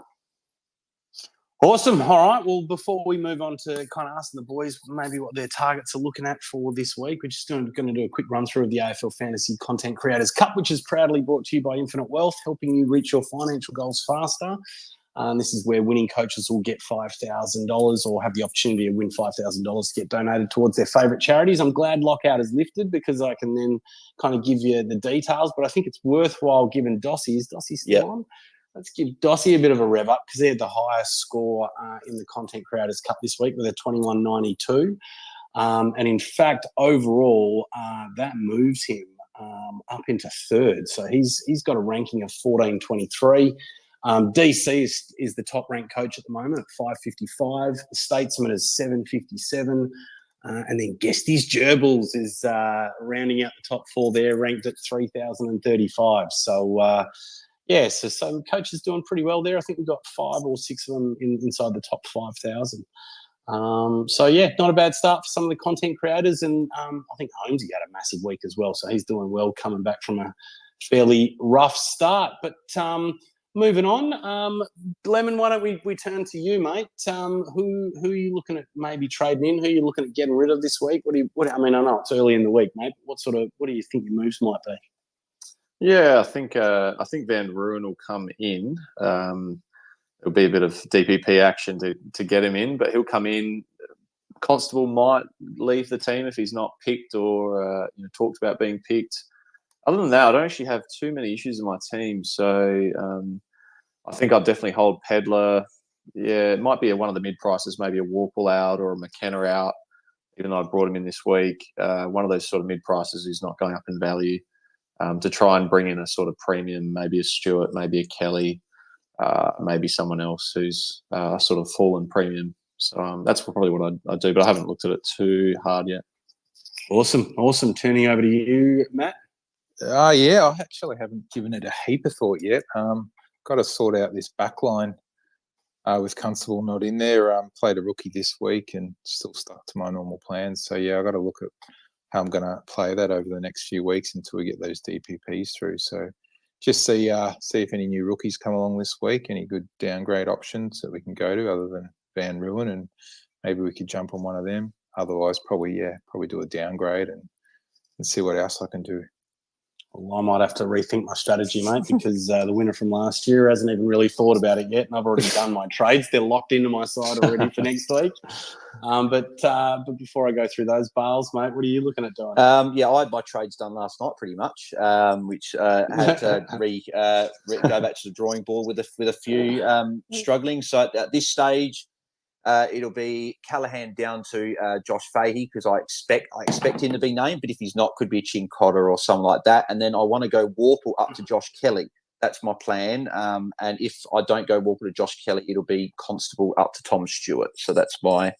Awesome. All right. Well, before we move on to kind of asking the boys maybe what their targets are looking at for this week, we're just going to do a quick run through of the AFL Fantasy Content Creators Cup, which is proudly brought to you by Infinite Wealth, helping you reach your financial goals faster. This is where winning coaches will get $5,000 or have the opportunity to win $5,000 to get donated towards their favourite charities. I'm glad lockout is lifted because I can then kind of give you the details, but I think it's worthwhile giving Dossie. Is Dossie still on? Let's give Dossie a bit of a rev up because they had the highest score in the Content Creators Cup this week with a 21.92. And in fact, overall, that moves him up into third. So he's got a ranking of 14.23. DC is the top ranked coach at the moment at 555. Statesman is 757. And then Guesties Gerbils is rounding out the top four there, ranked at 3,035. So, so some coaches doing pretty well there. I think we've got 5 or 6 of them inside the top 5,000. Not a bad start for some of the content creators. And I think Holmesy had a massive week as well. So he's doing well coming back from a fairly rough start. But moving on, Lemon, why don't we turn to you, mate? Who are you looking at maybe trading in? Who are you looking at getting rid of this week? I know it's early in the week, mate. But what do you think your moves might be? Yeah, I think Van Ruin will come in. It'll be a bit of DPP action to get him in, but he'll come in. Constable might leave the team if he's not picked or talked about being picked. Other than that, I don't actually have too many issues in my team, so I think I'll definitely hold Pedler. Yeah, it might be one of the mid prices, maybe a Warple out or a McKenna out. Even though I brought him in this week, one of those sort of mid prices who's not going up in value. To try and bring in a sort of premium, maybe a Stewart, maybe a Kelly, maybe someone else who's sort of fallen premium. So that's probably what I'd do, but I haven't looked at it too hard yet. Awesome. Turning over to you, Matt. I actually haven't given it a heap of thought yet. Got to sort out this back line with Constable not in there. Played a rookie this week and still stuck to my normal plans. So, I've got to look at how I'm going to play that over the next few weeks until we get those DPPs through. So just see if any new rookies come along this week, any good downgrade options that we can go to other than Van Ruin, and maybe we could jump on one of them. Otherwise, probably do a downgrade and see what else I can do. Well, I might have to rethink my strategy, mate, because the winner from last year hasn't even really thought about it yet, and I've already done my trades. They're locked into my side already for next week. But before I go through those bales, mate, what are you looking at doing? I had my trades done last night, pretty much, which had to go back to the drawing board with a few struggling. So at this stage, it'll be Callahan down to Josh Fahey, because I expect him to be named, but if he's not, could be a Chin Cotter or something like that. And then I want to go Warple up to Josh Kelly. That's my plan. And if I don't go Warple to Josh Kelly, it'll be Constable up to Tom Stewart. So that's my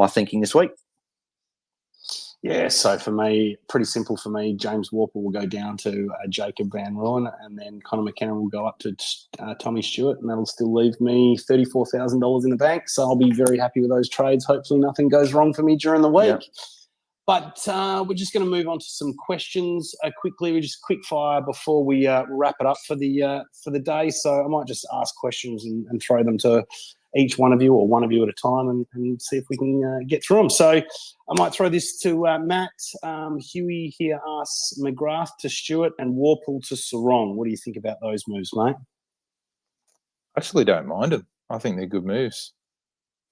thinking this week. Yeah, so for me, pretty simple for me. James Warple will go down to Jacob Van Rooyen, and then Connor McKenna will go up to Tommy Stewart, and that'll still leave me $34,000 in the bank. So I'll be very happy with those trades. Hopefully nothing goes wrong for me during the week. Yep. But we're just going to move on to some questions quickly. We just quick fire before we wrap it up for the day. So I might just ask questions and throw them to each one of you, or one of you at a time, and see if we can get through them. So I might throw this to Matt. Huey here asks McGrath to Stewart and Warple to Sarong. What do you think about those moves, mate? I actually don't mind them. I think they're good moves.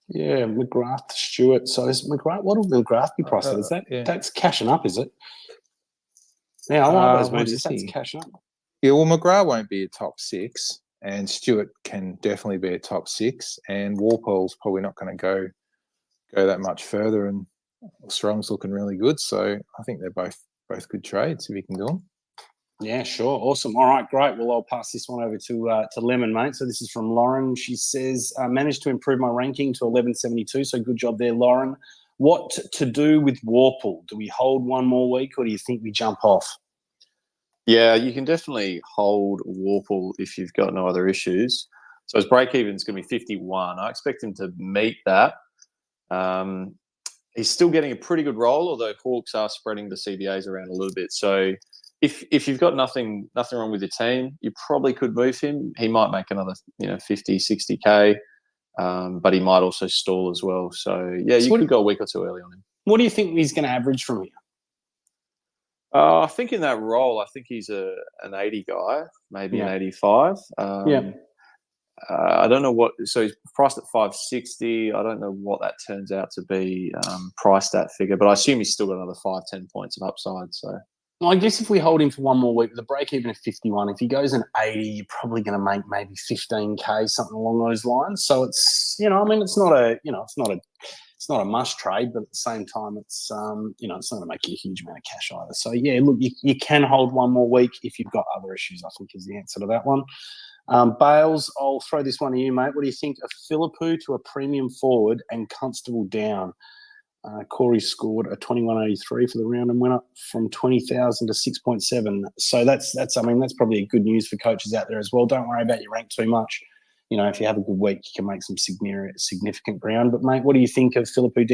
Yeah, McGrath to Stewart. So is McGrath, what will McGrath be priced at? Is that that's cashing up, is it? Yeah, I like those moves. That's cashing up. Yeah, well, McGrath won't be a top 6. And Stewart can definitely be a top 6, and Warpole's probably not going to go that much further. And Strong's looking really good, so I think they're both good trades if you can do them. Yeah, sure, awesome. All right, great. Well, I'll pass this one over to Lemon, mate. So this is from Lauren. She says, "Managed to improve my ranking to 1172. So good job there, Lauren. What to do with Warple? Do we hold one more week, or do you think we jump off?" Yeah, you can definitely hold Warple if you've got no other issues. So his break-even is going to be 51. I expect him to meet that. He's still getting a pretty good roll, although Hawks are spreading the CBAs around a little bit. So if you've got nothing wrong with your team, you probably could move him. He might make another 50, 60K, but he might also stall as well. So, yeah, you could go a week or two early on him. What do you think he's going to average from here? I think in that role, I think he's an 80 guy, maybe an 85. I don't know what. So he's priced at 560. I don't know what that turns out to be priced at figure, but I assume he's still got another 5-10 points of upside. So, well, I guess if we hold him for one more week with a break even of 51, if he goes an 80, you're probably going to make maybe 15K, something along those lines. So it's it's not a must trade, but at the same time, it's it's not going to make you a huge amount of cash either. So yeah, look, you can hold one more week if you've got other issues, I think is the answer to that one. Bales, I'll throw this one to you, mate. What do you think of Philippou to a premium forward and Constable down? Corey scored a 21.83 for the round and went up from 20,000 to 6.7. So that's probably good news for coaches out there as well. Don't worry about your rank too much. If you have a good week, you can make some significant ground. But, mate, what do you think of Philippou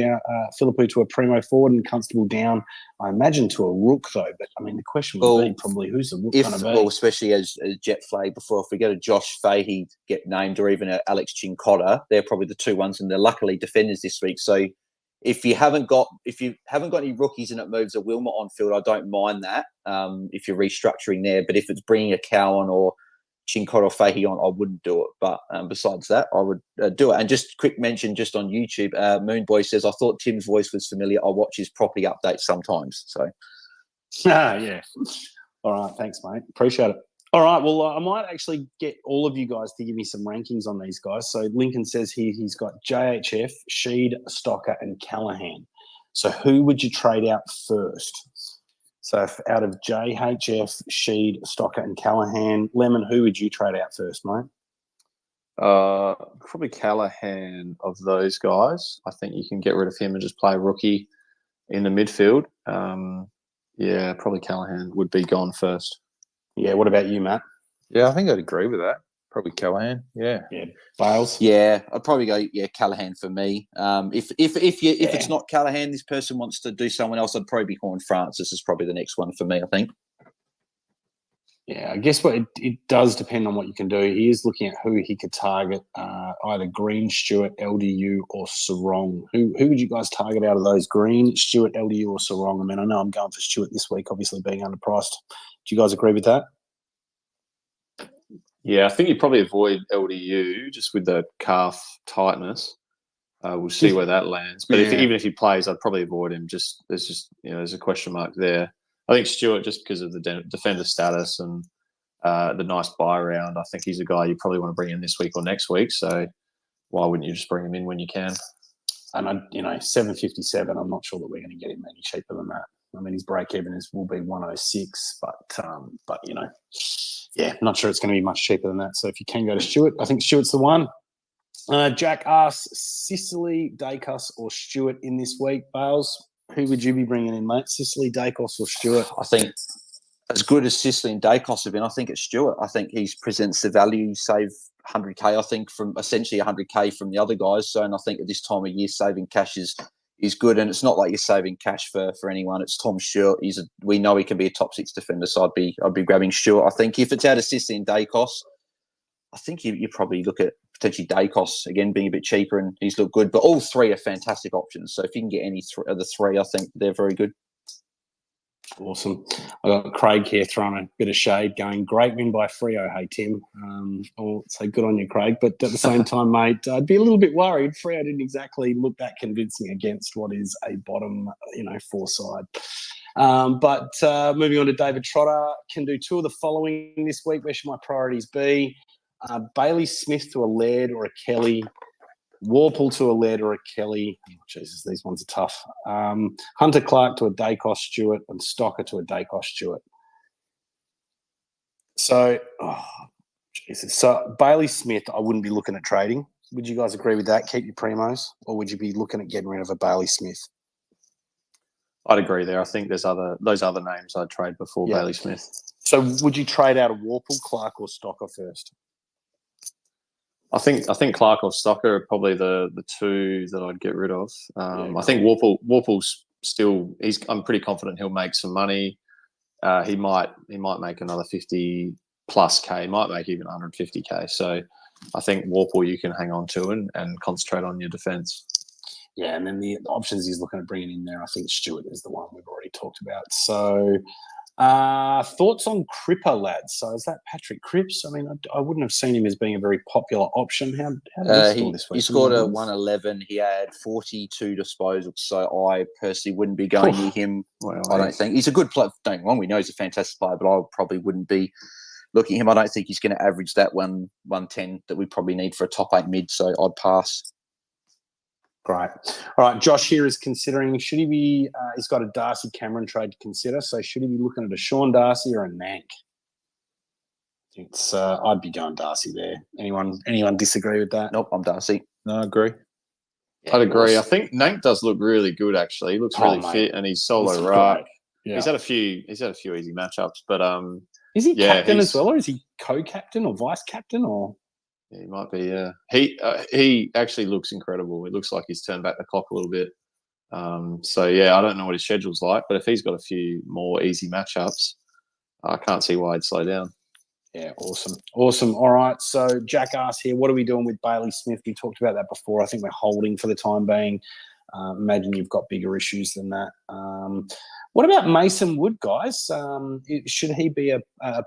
to a primo forward and Constable down? I imagine to a rook, though. But, the question would be probably who's the rook going to be? Well, especially as Jet flagged before, if we go to Josh Fahey get named, or even Alex Chincotta, they're probably the two ones, and they're luckily defenders this week. So if you haven't got any rookies and it moves a Wilmot on field, I don't mind that if you're restructuring there. But if it's bringing a Cowan or Chincotta or Fahey on, I wouldn't do it. But besides that, I would do it. And just quick mention, just on YouTube, Moonboy says, "I thought Tim's voice was familiar. I watch his property updates sometimes." So, yeah. All right, thanks, mate. Appreciate it. All right, well, I might actually get all of you guys to give me some rankings on these guys. So Lincoln says here he's got JHF, Sheed, Stocker, and Callahan. So who would you trade out first? So out of JHF, Sheed, Stocker, and Callahan, Lemon, who would you trade out first, mate? Probably Callahan of those guys. I think you can get rid of him and just play rookie in the midfield. Yeah, probably Callahan would be gone first. Yeah, what about you, Matt? Yeah, I think I'd agree with that. Probably Callahan. Yeah. Bales? Yeah, I'd probably go Callahan for me. If it's not Callahan, this person wants to do someone else, I'd probably be Horn Francis is probably the next one for me, I think. Yeah, I guess it does depend on what you can do. He is looking at who he could target, either Green, Stewart, LDU, or Sarong. Who would you guys target out of those? Green, Stewart, LDU, or Sarong? I mean, I know I'm going for Stewart this week, obviously being underpriced. Do you guys agree with that? Yeah, I think you probably avoid LDU just with the calf tightness. We'll see where that lands. But even if he plays, I'd probably avoid him. There's a question mark there. I think Stewart, just because of the defender status and the nice buy round, I think he's a guy you probably want to bring in this week or next week. So why wouldn't you just bring him in when you can? And $7.57. I'm not sure that we're going to get him any cheaper than that. I mean, his break even will be 106, but not sure it's going to be much cheaper than that. So if you can go to Stewart, I think Stewart's the one. Jack asks Sicily, Dacos, or Stewart in this week. Bales, who would you be bringing in, mate? Sicily, Dacos, or Stewart? I think as good as Sicily and Dacos have been, I think it's Stewart. I think he presents the value, save 100K, I think, from essentially 100K from the other guys. So, and I think at this time of year, saving cash is good. And it's not like you're saving cash for anyone. It's Tom Stewart. We know he can be a top 6 defender, so I'd be grabbing Stewart. I think if it's out of Sicily and Dacos, I think you probably look at potentially Dacos again being a bit cheaper, and he's looked good. But all three are fantastic options. So if you can get any of the three, I think they're very good. Awesome. I got Craig here throwing a bit of shade, going great win by Freo. Hey Tim, I'll say good on you, Craig. But at the same time, mate, I'd be a little bit worried. Freo didn't exactly look that convincing against what is a bottom, 4 side. But moving on to David Trotter, can do 2 of the following this week. Where should my priorities be? Bailey Smith to a Laird or a Kelly, Warple to a Laird or a Kelly. Oh, Jesus, these ones are tough. Hunter Clark to a Dacos Stewart, and Stocker to a Dacos Stewart. So, Jesus. So Bailey Smith, I wouldn't be looking at trading. Would you guys agree with that? Keep your primos, or would you be looking at getting rid of a Bailey Smith? I'd agree there. I think there's those other names I'd trade before Bailey Smith. So would you trade out of Warple, Clark, or Stocker first? I think Clark or Stocker are probably the 2 that I'd get rid of. I think Warple's still. I'm pretty confident he'll make some money. He might make another 50 plus K. He might make even 150K. So I think Warple you can hang on to and concentrate on your defence. Yeah, and then the options he's looking at bringing in there, I think Stewart is the one we've already talked about. So thoughts on Cripper, lads? So is that Patrick Cripps? I mean, I wouldn't have seen him as being a very popular option. How did he score this week? He scored a 111. He had 42 disposals. So I personally wouldn't be going near him. I don't think. He's a good player. Don't get me wrong, we know he's a fantastic player, but I probably wouldn't be looking at him. I don't think he's going to average that 110 that we probably need for a top 8 mid. So I'd pass. Great. All right, Josh here is considering, should he be, he's got a Darcy Cameron trade to consider, so should he be looking at a Sean Darcy or a Nank? I'd be going Darcy there. Anyone disagree with that? Nope, I'm Darcy. No, I agree. Yeah, I'd agree. I think Nank does look really good, actually. He looks really fit, and he's solo right. Yeah. He's had a few easy matchups, but is he captain as well, or is he co-captain or vice captain or? Yeah, he might be. Yeah, he actually looks incredible. It looks like he's turned back the clock a little bit. So yeah, I don't know what his schedule's like, but if he's got a few more easy matchups, I can't see why he'd slow down. Yeah, awesome. All right, so Jack asked here, what are we doing with Bailey Smith? We talked about that before. I think we're holding for the time being. Imagine you've got bigger issues than that. What about Mason Wood, guys? Should he be a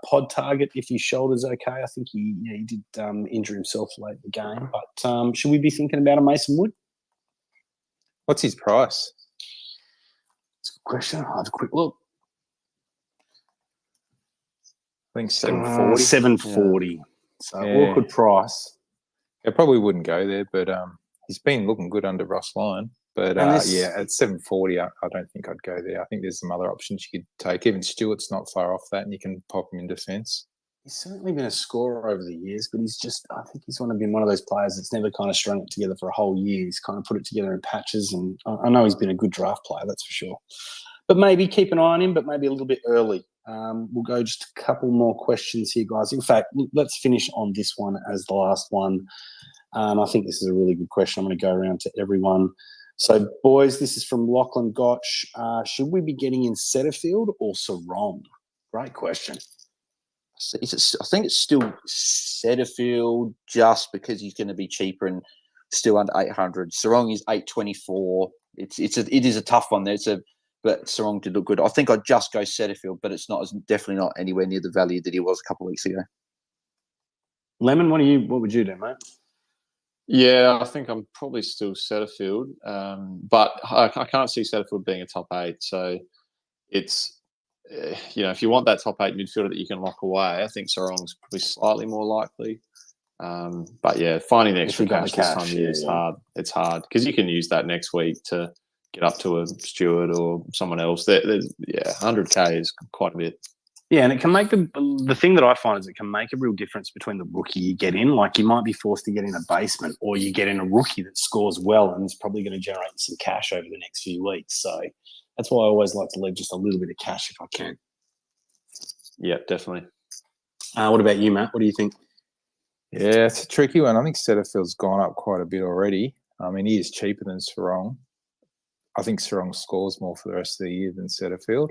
pod target if his shoulder's okay? I think he did injure himself late in the game. But should we be thinking about a Mason Wood? What's his price? That's a good question. I'll have a quick look. I think 740. 740. Yeah. So awkward price. I probably wouldn't go there, but he's been looking good under Ross Lyon. But at 740, I don't think I'd go there. I think there's some other options you could take. Even Stewart's not far off that, and you can pop him in defence. He's certainly been a scorer over the years, but I think he's been one of those players that's never kind of strung it together for a whole year. He's kind of put it together in patches, and I know he's been a good draft player, that's for sure. But maybe keep an eye on him, but maybe a little bit early. We'll go just a couple more questions here, guys. In fact, let's finish on this one as the last one. I think this is a really good question. I'm going to go around to everyone. So, boys, this is from Lachlan Gotch. Should we be getting in Setterfield or Sarong? Great question. I think it's still Setterfield just because he's going to be cheaper and still under 800. Sarong is 824. It is a tough one there. But Sarong did look good. I think I'd just go Setterfield, but it's definitely not anywhere near the value that he was a couple of weeks ago. Lemon, what would you do, mate? Yeah, I think I'm probably still Setterfield, but I can't see Setterfield being a top 8. So it's, if you want that top 8 midfielder that you can lock away, I think Sarong's probably slightly more likely. But yeah, finding the extra cash this time of year is hard. It's hard because you can use that next week to get up to a Stewart or someone else. 100K is quite a bit. Yeah, and it can make the thing that I find is it can make a real difference between the rookie you get in. Like you might be forced to get in a basement, or you get in a rookie that scores well and is probably going to generate some cash over the next few weeks. So that's why I always like to leave just a little bit of cash if I can. Yeah, definitely. What about you, Matt? What do you think? Yeah, it's a tricky one. I think Setterfield's gone up quite a bit already. I mean, he is cheaper than Sarong. I think Sarong scores more for the rest of the year than Setterfield.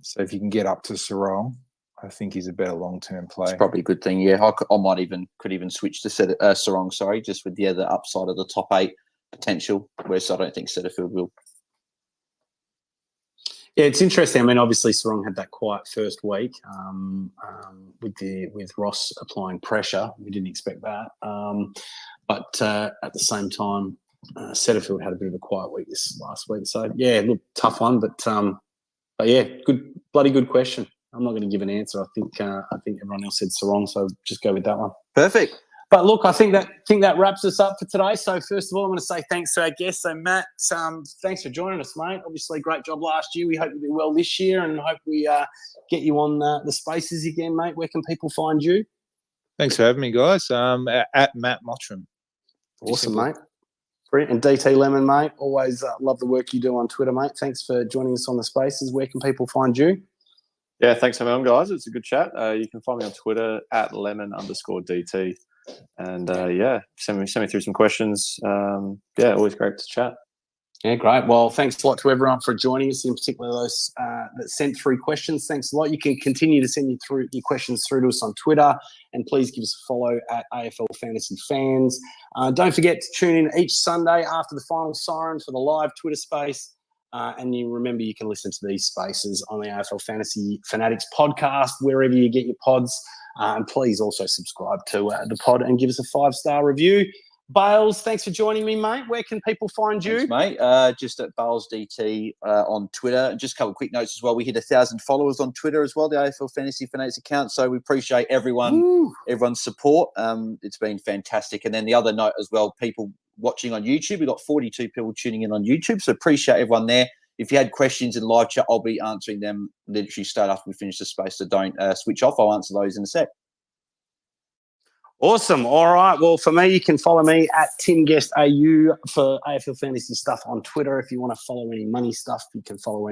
So if you can get up to Sarong, I think he's a better long-term play. It's probably a good thing. Yeah, I could even switch to Sarong. Sorry, just with the other upside of the top 8 potential. Whereas I don't think Setterfield will. Yeah, it's interesting. I mean, obviously Sarong had that quiet first week with Ross applying pressure. We didn't expect that. But at the same time, Setterfield had a bit of a quiet week this last week. So yeah, look, tough one, but yeah, bloody good question. I'm not going to give an answer. I think everyone else said Sarong, so just go with that one. Perfect. But look, I think that wraps us up for today. So first of all, I'm going to say thanks to our guests. So Matt, thanks for joining us, mate. Obviously, great job last year. We hope you do well this year, and hope we get you on the spaces again, mate. Where can people find you? Thanks for having me, guys. At Matt Mottram. Awesome, mate. And DT Lemon, mate, always love the work you do on Twitter, mate. Thanks for joining us on the spaces. Where can people find you? Yeah, thanks for having me on, guys. It's a good chat. You can find me on Twitter at @lemon_DT. And send me through some questions. Always great to chat. Yeah, great. Well, thanks a lot to everyone for joining us, in particular those that sent through questions. Thanks a lot. You can continue to send your questions through to us on Twitter, and please give us a follow at AFL Fantasy Fans. Don't forget to tune in each Sunday after the final siren for the live Twitter space. And you remember you can listen to these spaces on the AFL Fantasy Fanatics podcast, wherever you get your pods. And please also subscribe to the pod and give us a 5-star review. Bales, thanks for joining me, mate. Where can people find you? Thanks, mate. Just at BalesDT on Twitter. Just a couple of quick notes as well. We hit 1,000 followers on Twitter as well, the AFL Fantasy Fanatics account. So we appreciate everyone's support. It's been fantastic. And then the other note as well, people watching on YouTube. We've got 42 people tuning in on YouTube. So appreciate everyone there. If you had questions in live chat, I'll be answering them literally straight after we finish the space. So don't switch off. I'll answer those in a sec. Awesome. All right. Well, for me, you can follow me at TimGuestAU for AFL Fantasy stuff on Twitter. If you want to follow any money stuff, you can follow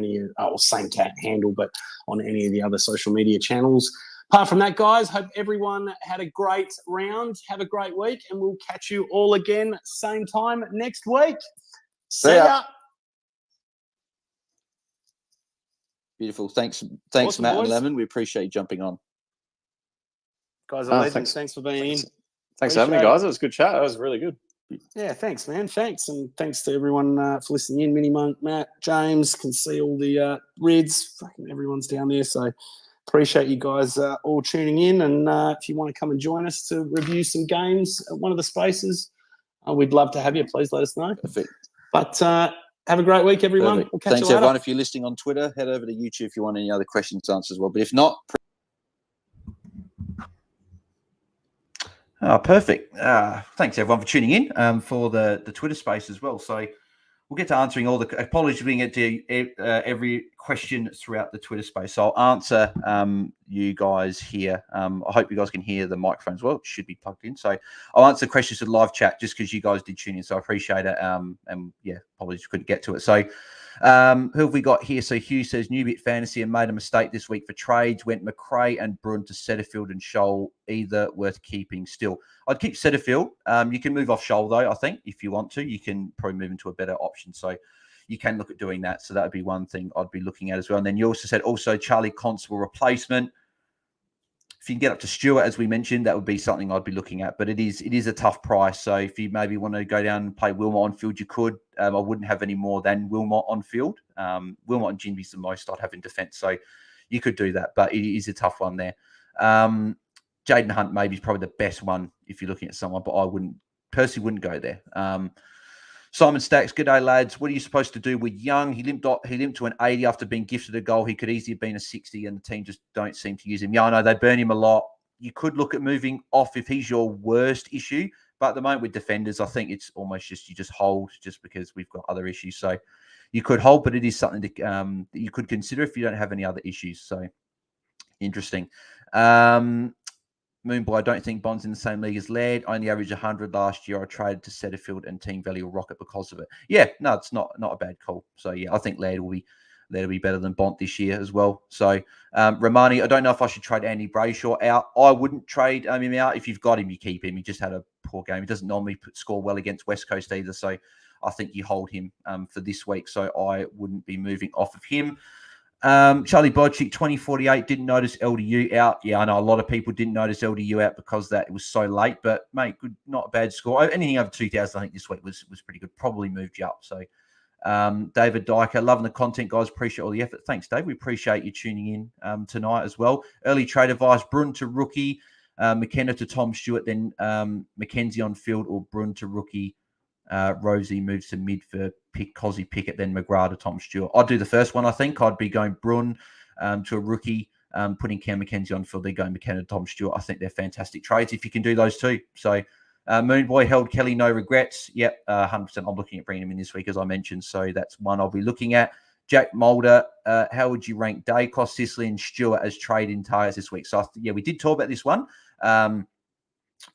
same handle, but on any of the other social media channels. Apart from that, guys, hope everyone had a great round. Have a great week, and we'll catch you all again same time next week. See ya. Beautiful. Thanks, awesome, Matt boys. And Lemon. We appreciate you jumping on. Guys are legends. Thanks for being in. Thanks for having me, guys. It was a good chat. It was really good. Yeah, thanks, man. Thanks. And thanks to everyone for listening in. Mini Monk, Matt, James, can see all the Reds. Fucking everyone's down there. So appreciate you guys all tuning in. And if you want to come and join us to review some games at one of the spaces, we'd love to have you. Please let us know. Perfect. But have a great week, everyone. We'll catch Thanks, you later. Everyone. If you're listening on Twitter, head over to YouTube if you want any other questions answered as well. But if not... perfect. Thanks, everyone, for tuning in for the Twitter space as well. So we'll get to answering all the... Apologies, we get to every question throughout the Twitter space. So I'll answer you guys here. I hope you guys can hear the microphone as well. It should be plugged in. So I'll answer questions in live chat just because you guys did tune in. So I appreciate it. And yeah, apologies couldn't get to it. So who have we got here? So Hugh says, Newbit Fantasy and made a mistake this week for trades. Went McRae and Bruin to Setterfield and Scholl, either worth keeping still. I'd keep Setterfield. You can move off Scholl, though, I think. If you want to, you can probably move into a better option. So you can look at doing that. So that would be one thing I'd be looking at as well. And then you also said, Charlie Constable replacement. if you can get up to Stewart, as we mentioned, that would be something I'd be looking at. But it is a tough price. So if you maybe want to go down and play Wilmot on field, you could. I wouldn't have any more than Wilmot on field. Wilmot and Ginby's the most I'd have in defence. So you could do that. But it is a tough one there. Jaden Hunt maybe is probably the best one if you're looking at someone, but I personally wouldn't go there. Simon Stacks, good day, lads. What are you supposed to do with Young? He limped to an 80 after being gifted a goal. He could easily have been a 60, and the team just don't seem to use him. Yeah, I know they burn him a lot. You could look at moving off if he's your worst issue, but at the moment with defenders, I think it's almost just you just hold just because we've got other issues. So you could hold, but it is something that you could consider if you don't have any other issues. So interesting. Moonboy, I don't think Bond's in the same league as Laird. Only averaged 100 last year. I traded to Setterfield and team value will rocket because of it. Yeah, no, it's not a bad call. So yeah, I think Laird will be better than Bond this year as well. So Romani, I don't know if I should trade Andy Brayshaw out. I wouldn't trade him out. If you've got him, you keep him. He just had a poor game. He doesn't normally score well against West Coast either. So I think you hold him for this week. So I wouldn't be moving off of him. Charlie Bodchick, 2048, didn't notice LDU out. Yeah, I know a lot of people didn't notice LDU out because it was so late, but mate, good, not a bad score. Anything over 2,000, I think this week was pretty good. Probably moved you up. So David Dyker, loving the content, guys. Appreciate all the effort. Thanks, Dave. We appreciate you tuning in tonight as well. Early trade advice, Brun to rookie, McKenna to Tom Stewart, then Mackenzie on field or Brun to rookie. Rosie moves to mid for Cozzy Pickett, then McGrath to Tom Stewart. I'd do the first one, I think. I'd be going Brun to a rookie, putting Cam McKenzie on field, then going McKenna to Tom Stewart. I think they're fantastic trades if you can do those two. So Moonboy held Kelly, no regrets. Yep, 100%. I'm looking at bringing him in this week, as I mentioned. So that's one I'll be looking at. Jack Mulder, how would you rank Dacos, Sicily, and Stewart as trade-in targets this week? So, we did talk about this one. I'd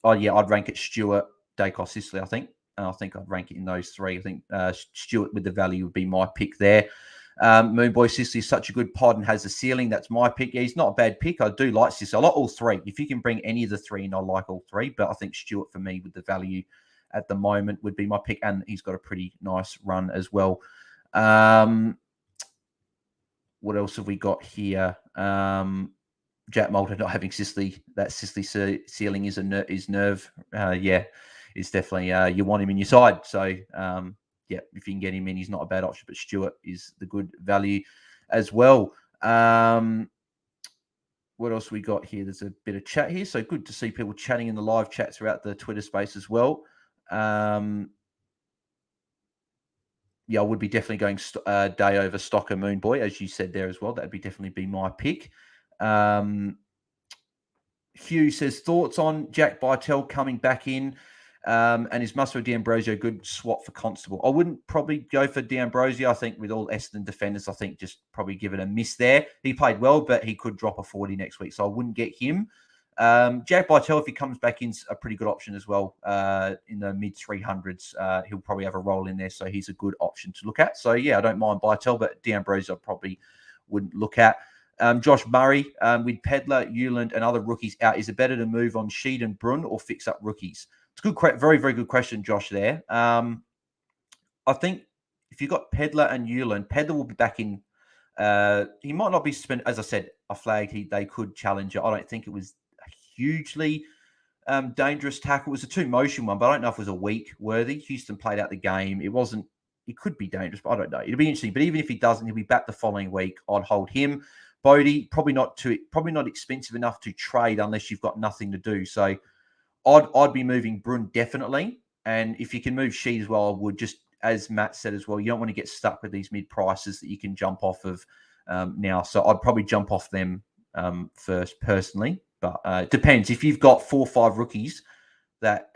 rank it Stewart, Dacos, Sicily, I think. I think I'd rank it in those three. I think Stewart with the value would be my pick there. Moonboy Sicily is such a good pod and has a ceiling. That's my pick. Yeah, he's not a bad pick. I do like Sicily. I like all three. If you can bring any of the three in, I like all three. But I think Stewart, for me, with the value at the moment, would be my pick. And he's got a pretty nice run as well. What else have we got here? Jack Mulder not having Sicily. That Sicily ceiling is nerve. It's definitely you want him in your side. So if you can get him in, he's not a bad option. But Stewart is the good value as well. What else we got here? There's a bit of chat here. So good to see people chatting in the live chat throughout the Twitter space as well. I would be definitely going day over Stocker Moonboy, as you said there as well. That would definitely be my pick. Hugh says, thoughts on Jack Bytel coming back in and is Musgrave D'Ambrosio a good swap for Constable? I wouldn't probably go for D'Ambrosio. I think with all Essendon defenders, I think just probably give it a miss there. He played well, but he could drop a 40 next week, so I wouldn't get him. Jack Bytel, if he comes back in, is a pretty good option as well. In the mid 300s, he'll probably have a role in there, so he's a good option to look at. So I don't mind Bytel, but D'Ambrosio I probably wouldn't look at. Josh Murray, with Pedler, Euland, and other rookies out, is it better to move on Sheed and Brun or fix up rookies? It's a good, very, very good question, Josh, there. I think if you've got Pedler and Euland, Pedler will be back in. He might not be spent, as I said, I flagged they could challenge it. I don't think it was a hugely dangerous tackle. It was a two-motion one, but I don't know if it was a week worthy. Houston played out the game. It could be dangerous, but I don't know. It'll be interesting. But even if he doesn't, he'll be back the following week. I'd hold him. Bodie, probably not expensive enough to trade unless you've got nothing to do. So I'd be moving Brun definitely. And if you can move Sheed as well, I would, just as Matt said as well, you don't want to get stuck with these mid prices that you can jump off of now. So I'd probably jump off them first personally. But it depends. If you've got 4 or 5 rookies that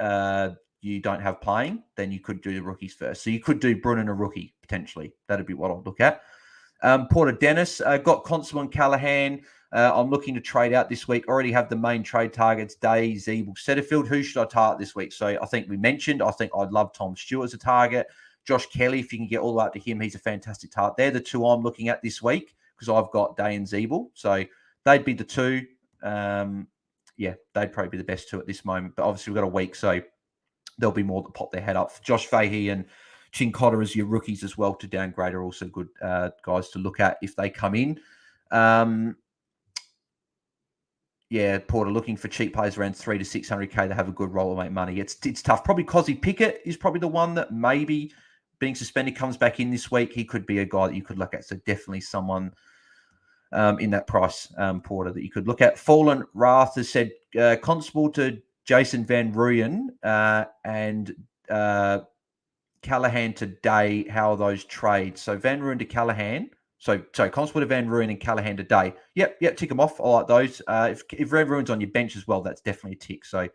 you don't have playing, then you could do the rookies first. So you could do Brun and a rookie potentially. That'd be what I'd look at. Porter Dennis, got Constable and Callahan. I'm looking to trade out this week. Already have the main trade targets, Day, Zeeble, Setterfield. Who should I target this week? So I think we mentioned, I think I'd love Tom Stewart as a target. Josh Kelly, if you can get all the way up to him, he's a fantastic target. They're the two I'm looking at this week because I've got Day and Zeeble. So they'd be the two. They'd probably be the best two at this moment. But obviously we've got a week, so there'll be more that pop their head up. Josh Fahey and Chin Cotter as your rookies as well to downgrade are also good guys to look at if they come in. Yeah, Porter looking for cheap players around 300 to 600k to have a good role and make money. It's tough. Probably Cozzy Pickett is probably the one that maybe being suspended comes back in this week. He could be a guy that you could look at. So definitely someone in that price, Porter, that you could look at. Fallen Wrath has said Constable to Jason Van Rooyen and Callahan today. How are those trades? So Van Rooyen to Callahan. So Constable to Van Rooyen and Callahan today. Yep, tick them off. I like those. If Van Rooyen's on your bench as well, that's definitely a tick. So,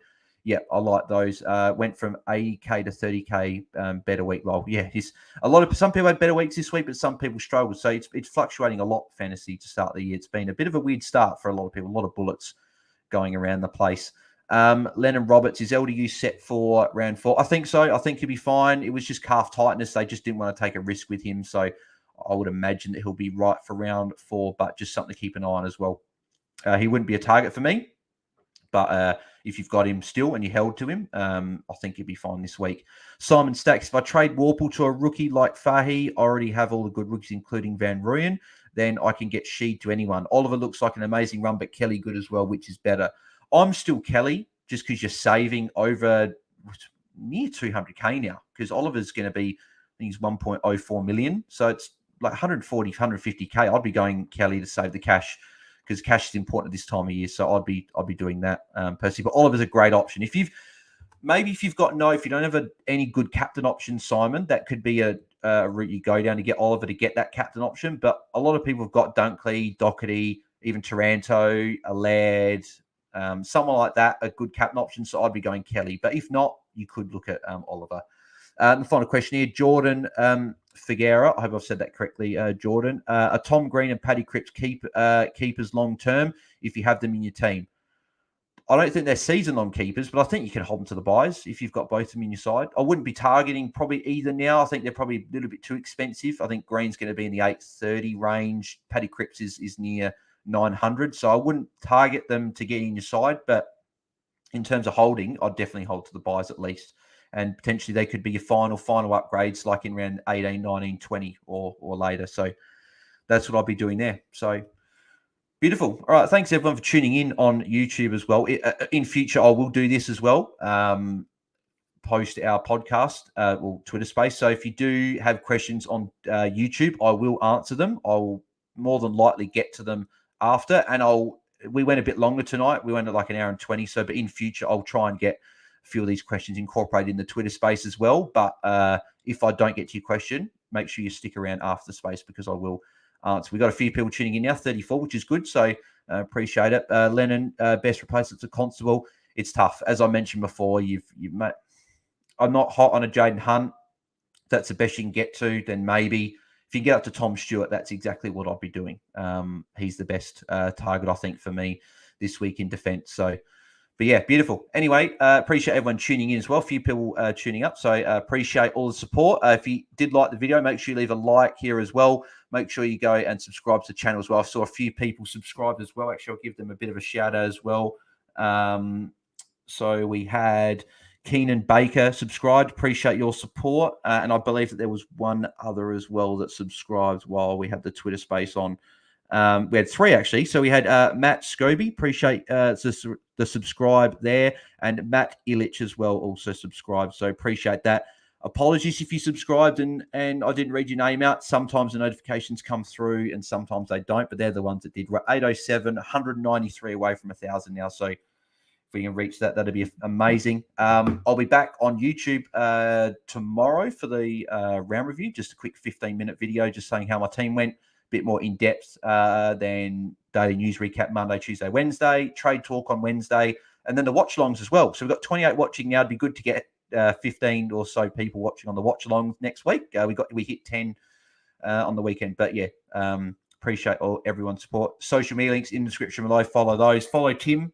yeah, I like those. Went from 80k to 30k better week. Well, yeah, some people had better weeks this week, but some people struggled. So it's fluctuating a lot, fantasy, to start the year. It's been a bit of a weird start for a lot of people. A lot of bullets going around the place. Lennon Roberts, is LDU set for round 4? I think so. I think he'll be fine. It was just calf tightness. They just didn't want to take a risk with him. So I would imagine that he'll be right for round 4, but just something to keep an eye on as well. He wouldn't be a target for me, but if you've got him still and you held to him, I think he'll be fine this week. Simon Stacks, if I trade Warple to a rookie like Fahy, I already have all the good rookies, including Van Rooyen, then I can get Sheed to anyone. Oliver looks like an amazing run, but Kelly good as well, which is better. I'm still Kelly, just because you're saving over near 200k now, because Oliver's going to be, I think he's 1.04 million. So it's like 140, 150k. I'd be going Kelly to save the cash, because cash is important at this time of year. So I'd be doing that personally. But Oliver's a great option. If you don't have any good captain options, Simon, that could be a route you go down to get Oliver to get that captain option. But a lot of people have got Dunkley, Doherty, even Taranto, a Laird, someone like that, a good captain option. So I'd be going Kelly. But if not, you could look at Oliver. The final question here, Jordan Figuera. I hope I've said that correctly, Jordan. Are Tom Green and Paddy Cripps keepers long term if you have them in your team? I don't think they're season-long keepers, but I think you can hold them to the buys if you've got both of them in your side. I wouldn't be targeting probably either now. I think they're probably a little bit too expensive. I think Green's going to be in the 830 range. Paddy Cripps is near 900, so I wouldn't target them to get in your side. But in terms of holding, I'd definitely hold to the buys at least. And potentially they could be your final upgrades, like in round 18, 19, 20 or later. So that's what I'll be doing there. So beautiful. All right. Thanks, everyone, for tuning in on YouTube as well. In future, I will do this as well. Post our podcast, or Twitter space. So if you do have questions on YouTube, I will answer them. I'll more than likely get to them after. And we went a bit longer tonight. We went at like an hour and 20. So, but in future, I'll try and get a few of these questions incorporated in the Twitter space as well. But if I don't get to your question, make sure you stick around after the space, because I will answer. We've got a few people tuning in now, 34, which is good. So appreciate it. Lennon, best replacement to Constable. It's tough. As I mentioned before, I'm not hot on a Jaden Hunt. If that's the best you can get to, then maybe. If you get up to Tom Stewart, that's exactly what I'd be doing. He's the best target, I think, for me this week in defense. So, but yeah, beautiful. Anyway, appreciate everyone tuning in as well. A few people tuning up. So appreciate all the support. If you did like the video, make sure you leave a like here as well. Make sure you go and subscribe to the channel as well. I saw a few people subscribed as well. Actually, I'll give them a bit of a shout out as well. So we had Keenan Baker subscribed. Appreciate your support. And I believe that there was one other as well that subscribed while we had the Twitter space on. We had 3 actually. So we had Matt Scobie. Appreciate the subscribe there. And Matt Illich as well also subscribed. So appreciate that. Apologies if you subscribed and I didn't read your name out. Sometimes the notifications come through and sometimes they don't, but they're the ones that did. We're 807, 193 away from 1,000 now. So if we can reach that, that'd be amazing. I'll be back on YouTube tomorrow for the round review. Just a quick 15-minute video just saying how my team went. A bit more in-depth than daily news recap Monday, Tuesday, Wednesday. Trade talk on Wednesday. And then the watch-alongs as well. So we've got 28 watching now. It'd be good to get 15 or so people watching on the watch-alongs next week. We hit 10 on the weekend. But yeah, appreciate everyone's support. Social media links in the description below. Follow those. Follow Tim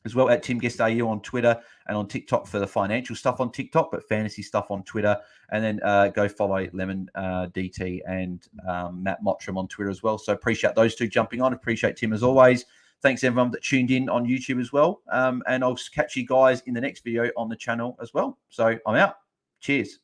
as well at TimGuestAU on Twitter and on TikTok for the financial stuff on TikTok, but fantasy stuff on Twitter. And then go follow Lemon DT and Matt Mottram on Twitter as well. So appreciate those two jumping on. Appreciate Tim as always. Thanks everyone that tuned in on YouTube as well. And I'll catch you guys in the next video on the channel as well. So I'm out. Cheers.